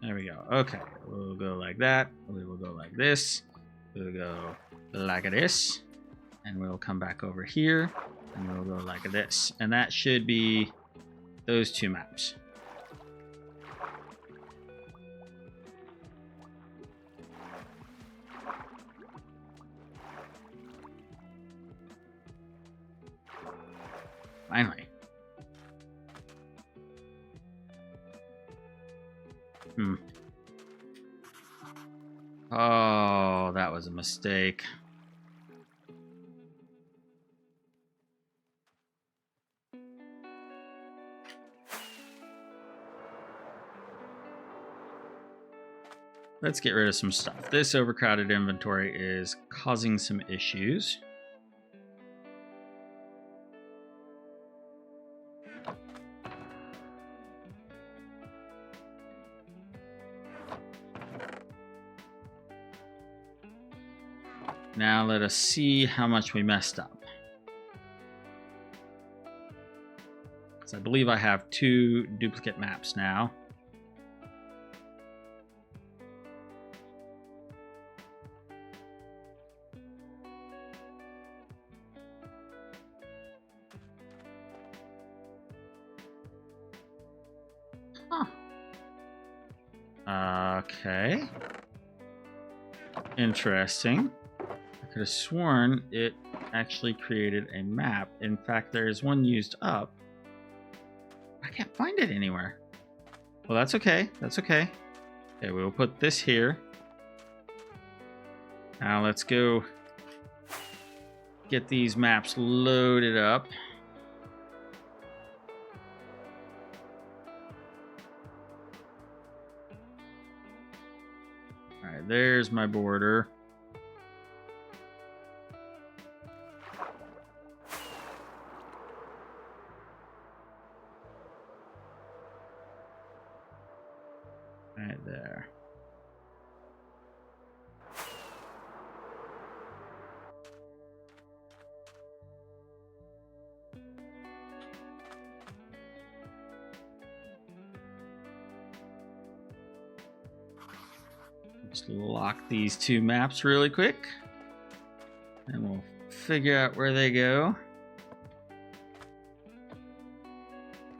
There we go. Okay, we'll go like that. We will go like this. We'll go like this. And we'll come back over here. And we'll go like this. And that should be those two maps. Finally. Oh, that was a mistake. Let's get rid of some stuff. This overcrowded inventory is causing some issues. Now let us see how much we messed up. So I believe I have 2 duplicate maps now. Huh. Okay. Interesting. I could have sworn it actually created a map. In fact, there is one used up. I can't find it anywhere. Well, that's okay. That's okay. Okay, we'll put this here. Now let's go get these maps loaded up. All right, there's my border. Right there. Just lock these 2 maps really quick. And we'll figure out where they go.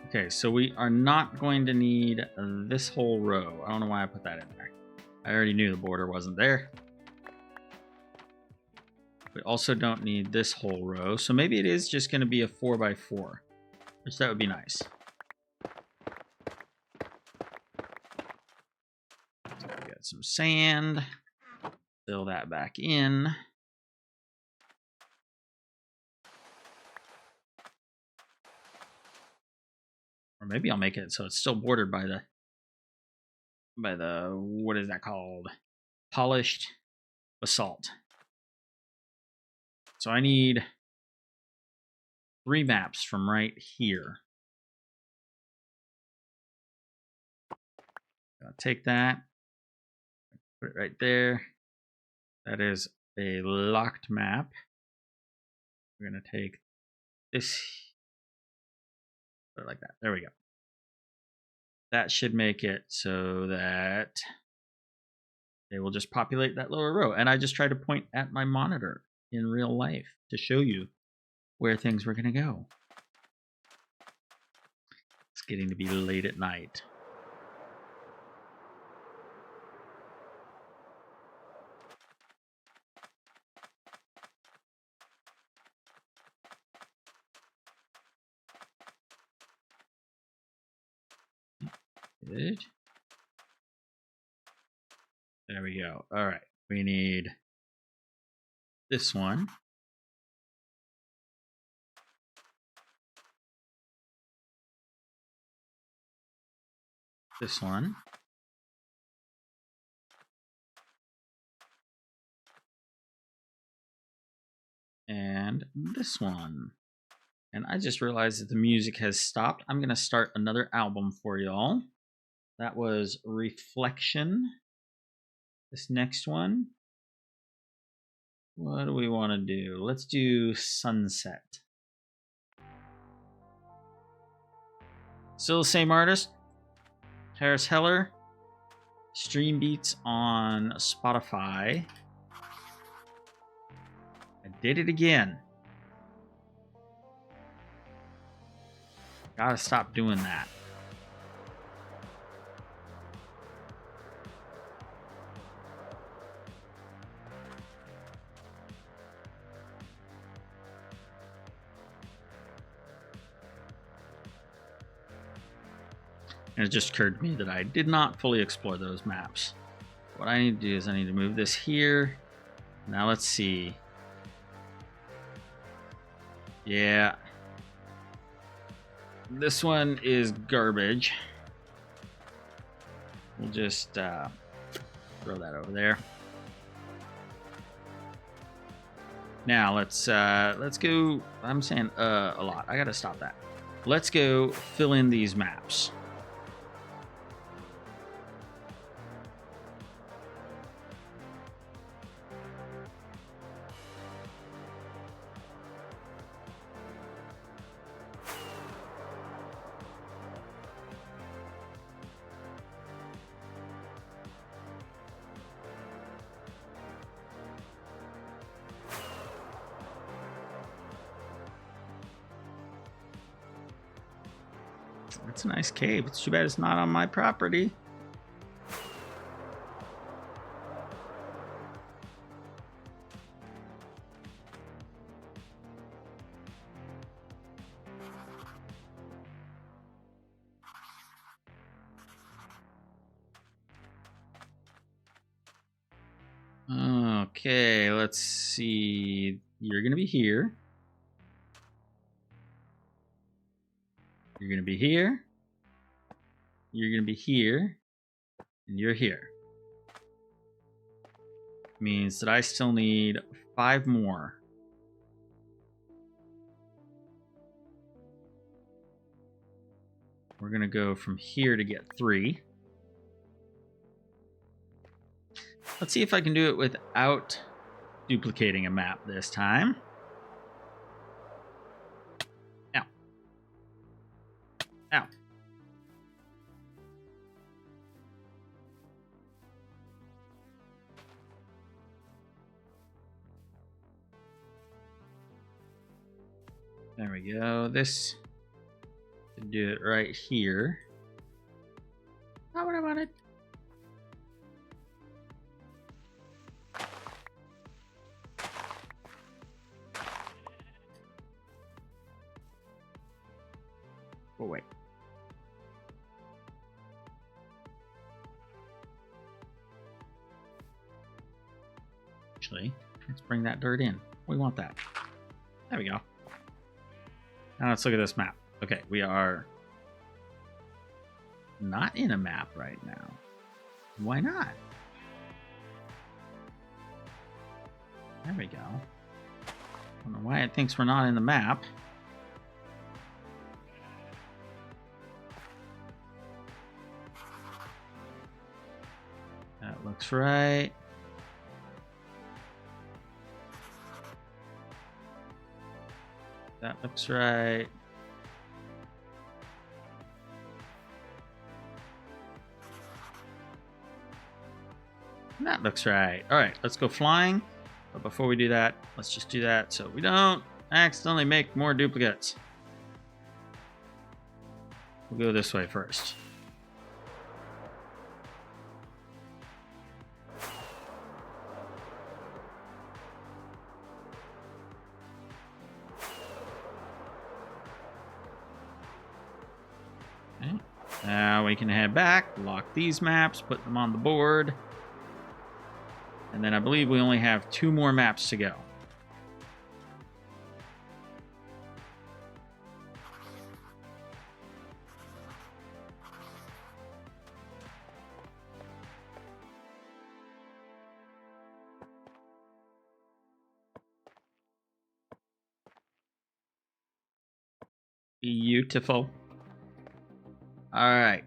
Okay, so we are not going to need this whole row. I don't know why I put that in there. I already knew the border wasn't there. We also don't need this whole row, so maybe it is just going to be a 4x4, which that would be nice. So we got some sand. Fill that back in. Or maybe I'll make it so it's still bordered by the what is that called? Polished basalt. So I need 3 maps from right here. I'll take that, put it right there. That is a locked map. We're going to take this, put it like that. There we go. That should make it so that they will just populate that lower row. And I just try to point at my monitor in real life to show you where things were going to go. It's getting to be late at night. Good. There we go. All right. We need this one. This one. And this one. And I just realized that the music has stopped. I'm going to start another album for y'all. That was Reflection. This next one. What do we want to do? Let's do Sunset. Still the same artist. Harris Heller. Stream Beats on Spotify. I did it again. Gotta stop doing that. And it just occurred to me that I did not fully explore those maps. What I need to do is I need to move this here. Now let's see. Yeah. This one is garbage. We'll just throw that over there. Now let's go. I'm saying a lot. I gotta stop that. Let's go fill in these maps. It's a nice cave. It's too bad it's not on my property. Okay, let's see. You're gonna be here. You're gonna be here. You're gonna be here. And you're here. Means that I still need 5 more. We're gonna go from here to get 3. Let's see if I can do it without duplicating a map this time. Ow. Ow. There we go. This should do it right here. Not what I wanted. Oh, wait. Actually, let's bring that dirt in. We want that. There we go. Now let's look at this map. Okay, we are not in a map right now. Why not? There we go. I don't know why it thinks we're not in the map. That looks right. That looks right. That looks right. All right, let's go flying. But before we do that, let's just do that so we don't accidentally make more duplicates. We'll go this way first. Now we can head back, lock these maps, put them on the board. And then I believe we only have 2 more maps to go. Beautiful. All right,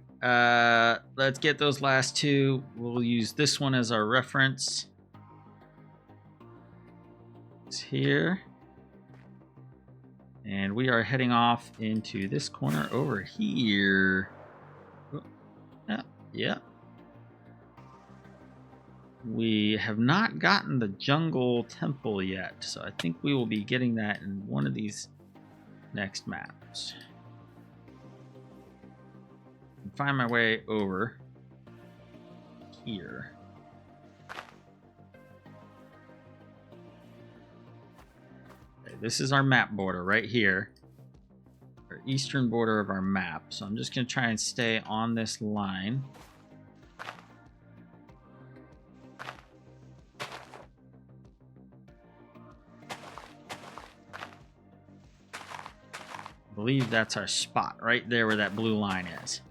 let's get those last 2. We'll use this one as our reference. It's here. And we are heading off into this corner over here. Oh, yeah, yeah. We have not gotten the jungle temple yet, so I think we will be getting that in one of these next maps. Find my way over here. Okay, this is our map border right here. Our eastern border of our map. So I'm just going to try and stay on this line. I believe that's our spot right there where that blue line is.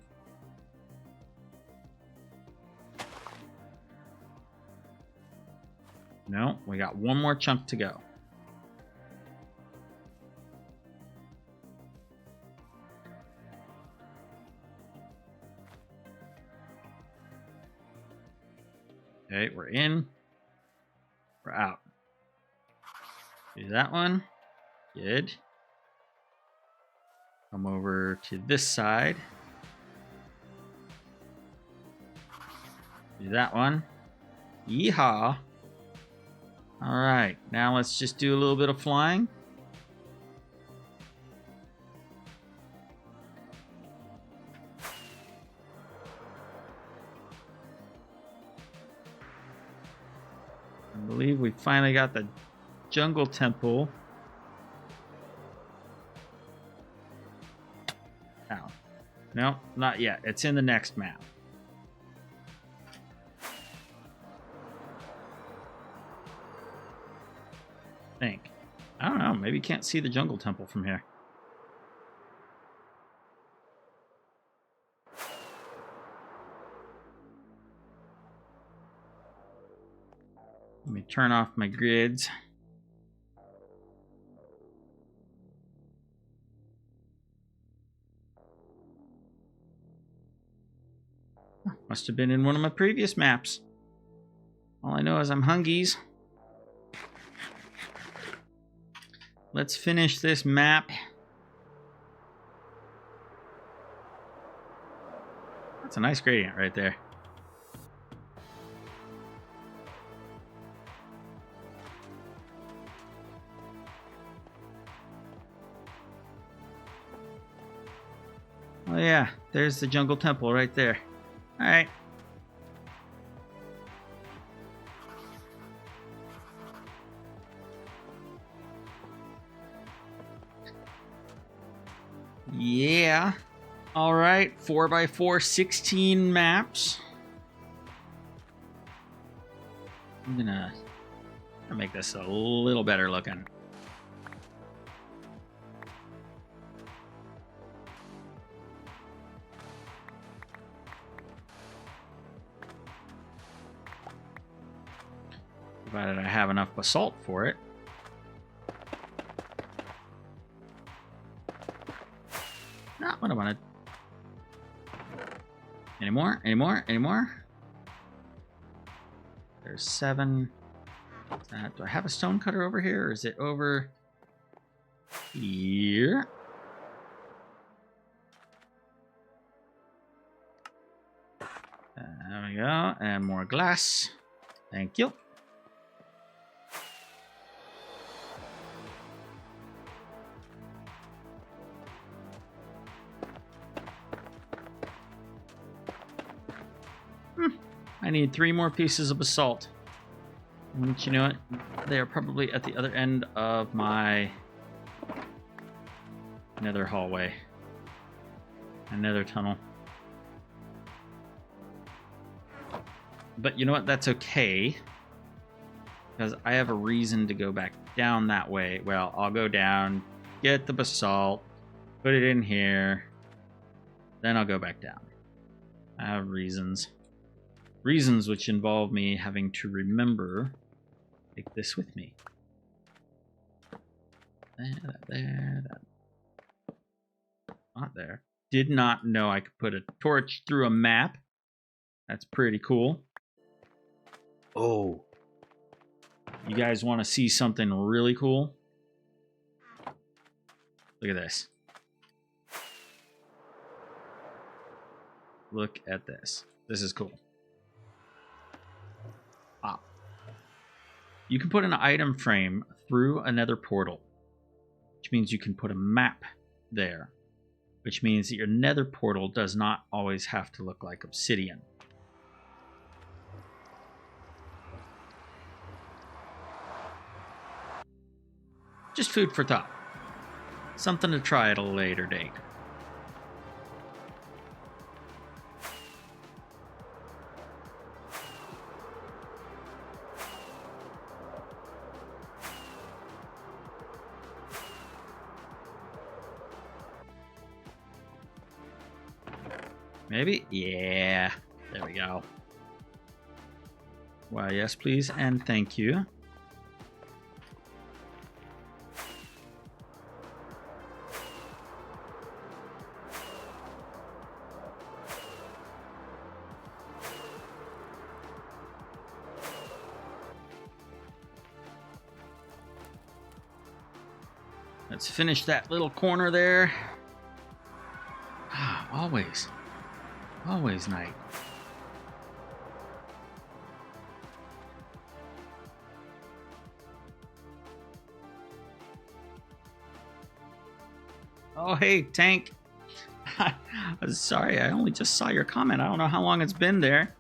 No, we got one more chunk to go. Okay, we're in. We're out. Do that one. Good. Come over to this side. Do that one. Yeehaw. All right, now let's just do a little bit of flying. I believe we finally got the jungle temple. Ow. No, not yet. It's in the next map. I don't know. Maybe you can't see the jungle temple from here. Let me turn off my grids. Must have been in one of my previous maps. All I know is I'm hungies. Let's finish this map. That's a nice gradient right there. Oh yeah, there's the jungle temple right there. All right. Yeah. All right. 4x4, 16 maps. I'm gonna make this a little better looking. Provided I have enough basalt for it. Not what I wanted. Any more? Any more? Any more? There's 7. Do I have a stone cutter over here, or is it over here? There we go. And more glass. Thank you. I need 3 more pieces of basalt. And you know what? They are probably at the other end of my nether hallway. Another tunnel. But you know what? That's okay. Because I have a reason to go back down that way. Well, I'll go down, get the basalt, put it in here. Then I'll go back down. I have reasons. Reasons which involve me having to remember to take this with me. There. Not there. Did not know I could put a torch through a map. That's pretty cool. Oh. You guys want to see something really cool? Look at this. Look at this. This is cool. you can put an item frame through another portal, which means you can put a map there, which means that your nether portal does not always have to look like obsidian. Just food for thought. Something to try at a later date. Maybe? Yeah. There we go. Why, yes, please, and thank you. Let's finish that little corner there. Always night. Oh, hey, Tank. Sorry, I only just saw your comment. I don't know how long it's been there.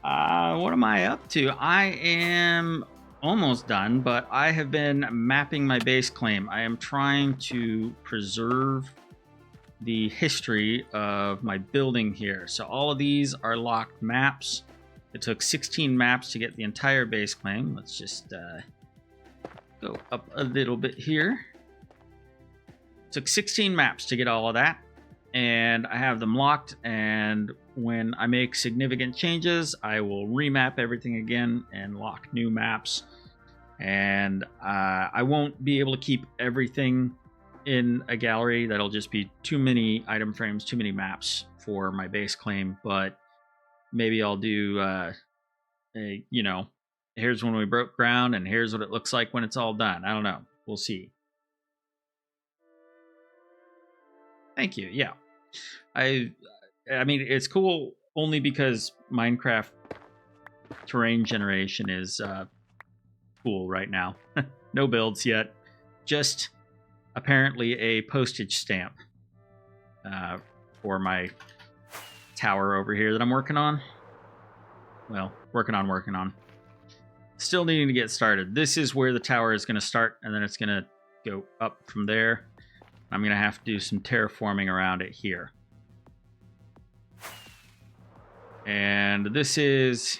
What am I up to? I am almost done, but I have been mapping my base claim. I am trying to preserve the history of my building here. So all of these are locked maps. It took 16 maps to get the entire base claim. Let's just go up a little bit here. It took 16 maps to get all of that, and I have them locked, and when I make significant changes, I will remap everything again and lock new maps. And I won't be able to keep everything in a gallery. That'll just be too many item frames, too many maps for my base claim. But maybe I'll do here's when we broke ground and here's what it looks like when it's all done. I don't know, we'll see. Thank you. Yeah, I mean, it's cool only because Minecraft terrain generation is cool right now. No builds yet, just apparently a postage stamp for my tower over here that I'm working on. Well, working on. Still needing to get started. This is where the tower is going to start, and then it's going to go up from there. I'm going to have to do some terraforming around it here. And this is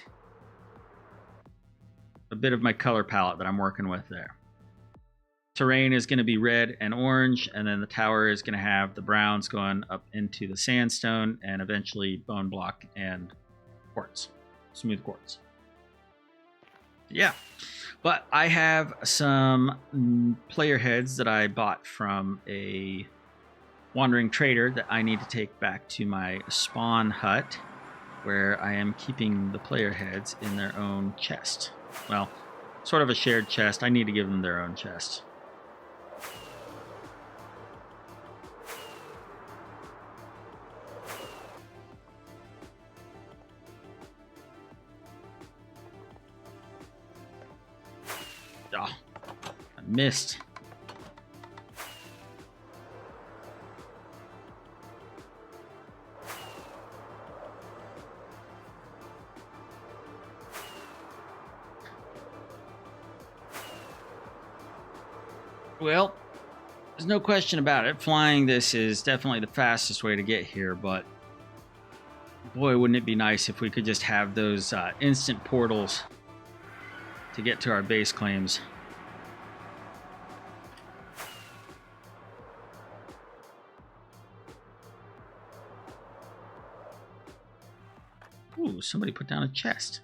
a bit of my color palette that I'm working with there. Terrain is going to be red and orange, and then the tower is going to have the browns going up into the sandstone and eventually bone block and quartz, smooth quartz. Yeah, but I have some player heads that I bought from a wandering trader that I need to take back to my spawn hut, where I am keeping the player heads in their own chest. Well, sort of a shared chest. I need to give them their own chest. Oh, I missed. Well, there's no question about it. Flying this is definitely the fastest way to get here, but boy, wouldn't it be nice if we could just have those instant portals to get to our base claims. Ooh, somebody put down a chest.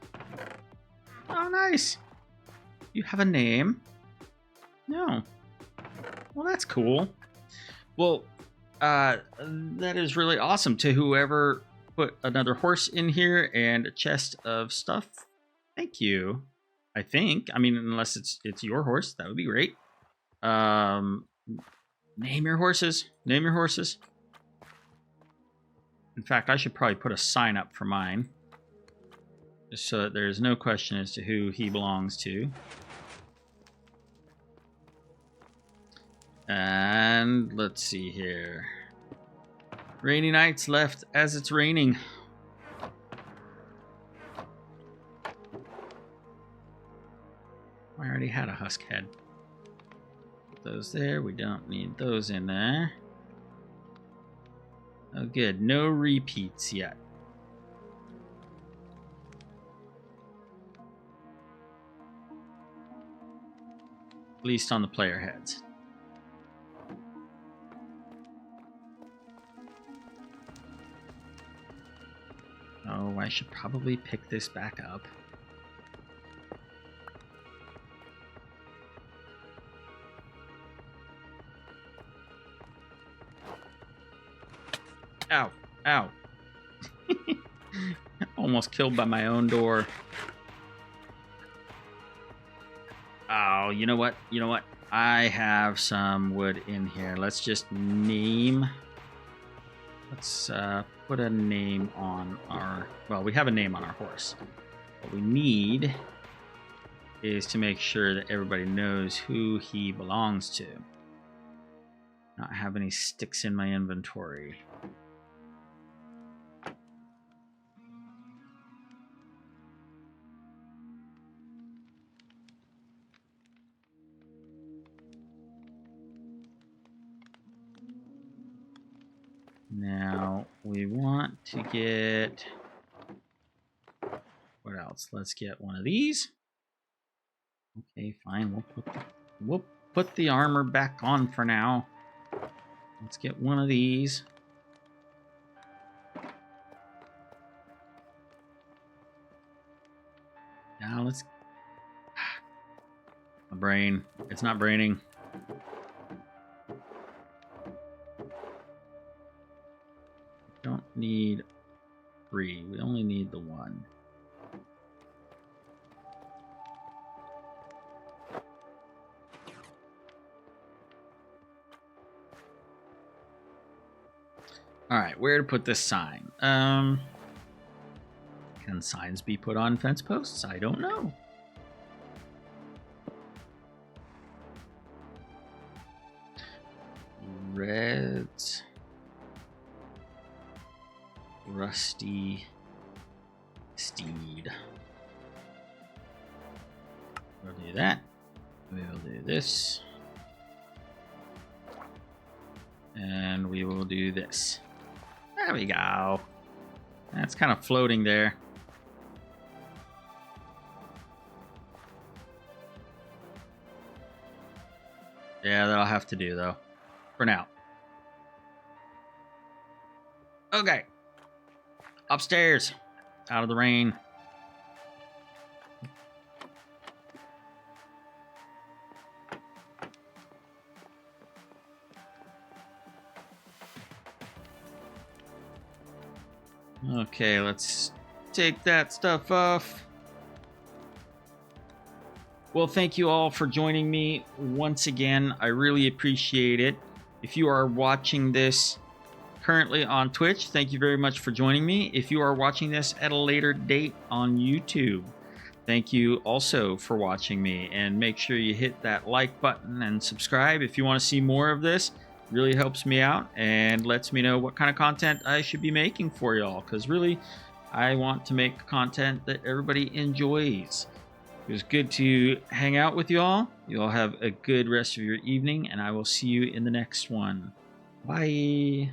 Oh, nice. You have a name? No. Well, that's cool. Well, that is really awesome. To whoever put another horse in here and a chest of stuff, thank you. I think. I mean, unless it's your horse, that would be great. Name your horses. Name your horses. In fact, I should probably put a sign up for mine, just so that there's no question as to who he belongs to. And let's see here. Rainy nights left as it's raining. I already had a husk head. Put those there. We don't need those in there. Oh, good. No repeats yet. At least on the player heads. Oh, I should probably pick this back up. Ow, ow. Almost killed by my own door. Oh, you know what? You know what? I have some wood in here. Let's just name. Let's put a name on our... Well, we have a name on our horse. What we need is to make sure that everybody knows who he belongs to. Not have any sticks in my inventory. Now, we want to get... What else? Let's get one of these. Okay, fine. We'll put the armor back on for now. Let's get one of these. Now let's... My brain. It's not braining. Don't need 3. We only need the 1. All right, where to put this sign? Can signs be put on fence posts? I don't know. Red's rusty steed. We'll do that. We'll do this. And we will do this. There we go. That's kind of floating there. Yeah, that'll have to do, though. For now. Okay. Upstairs. Out of the rain. Okay, let's take that stuff off. Well, thank you all for joining me once again. I really appreciate it. If you are watching this currently on Twitch, thank you very much for joining me. If you are watching this at a later date on YouTube, thank you also for watching me. And make sure you hit that like button and subscribe if you want to see more of this. Really helps me out and lets me know what kind of content I should be making for y'all, because really I want to make content that everybody enjoys. It was good to hang out with y'all. You all have a good rest of your evening, and I will see you in the next one. Bye.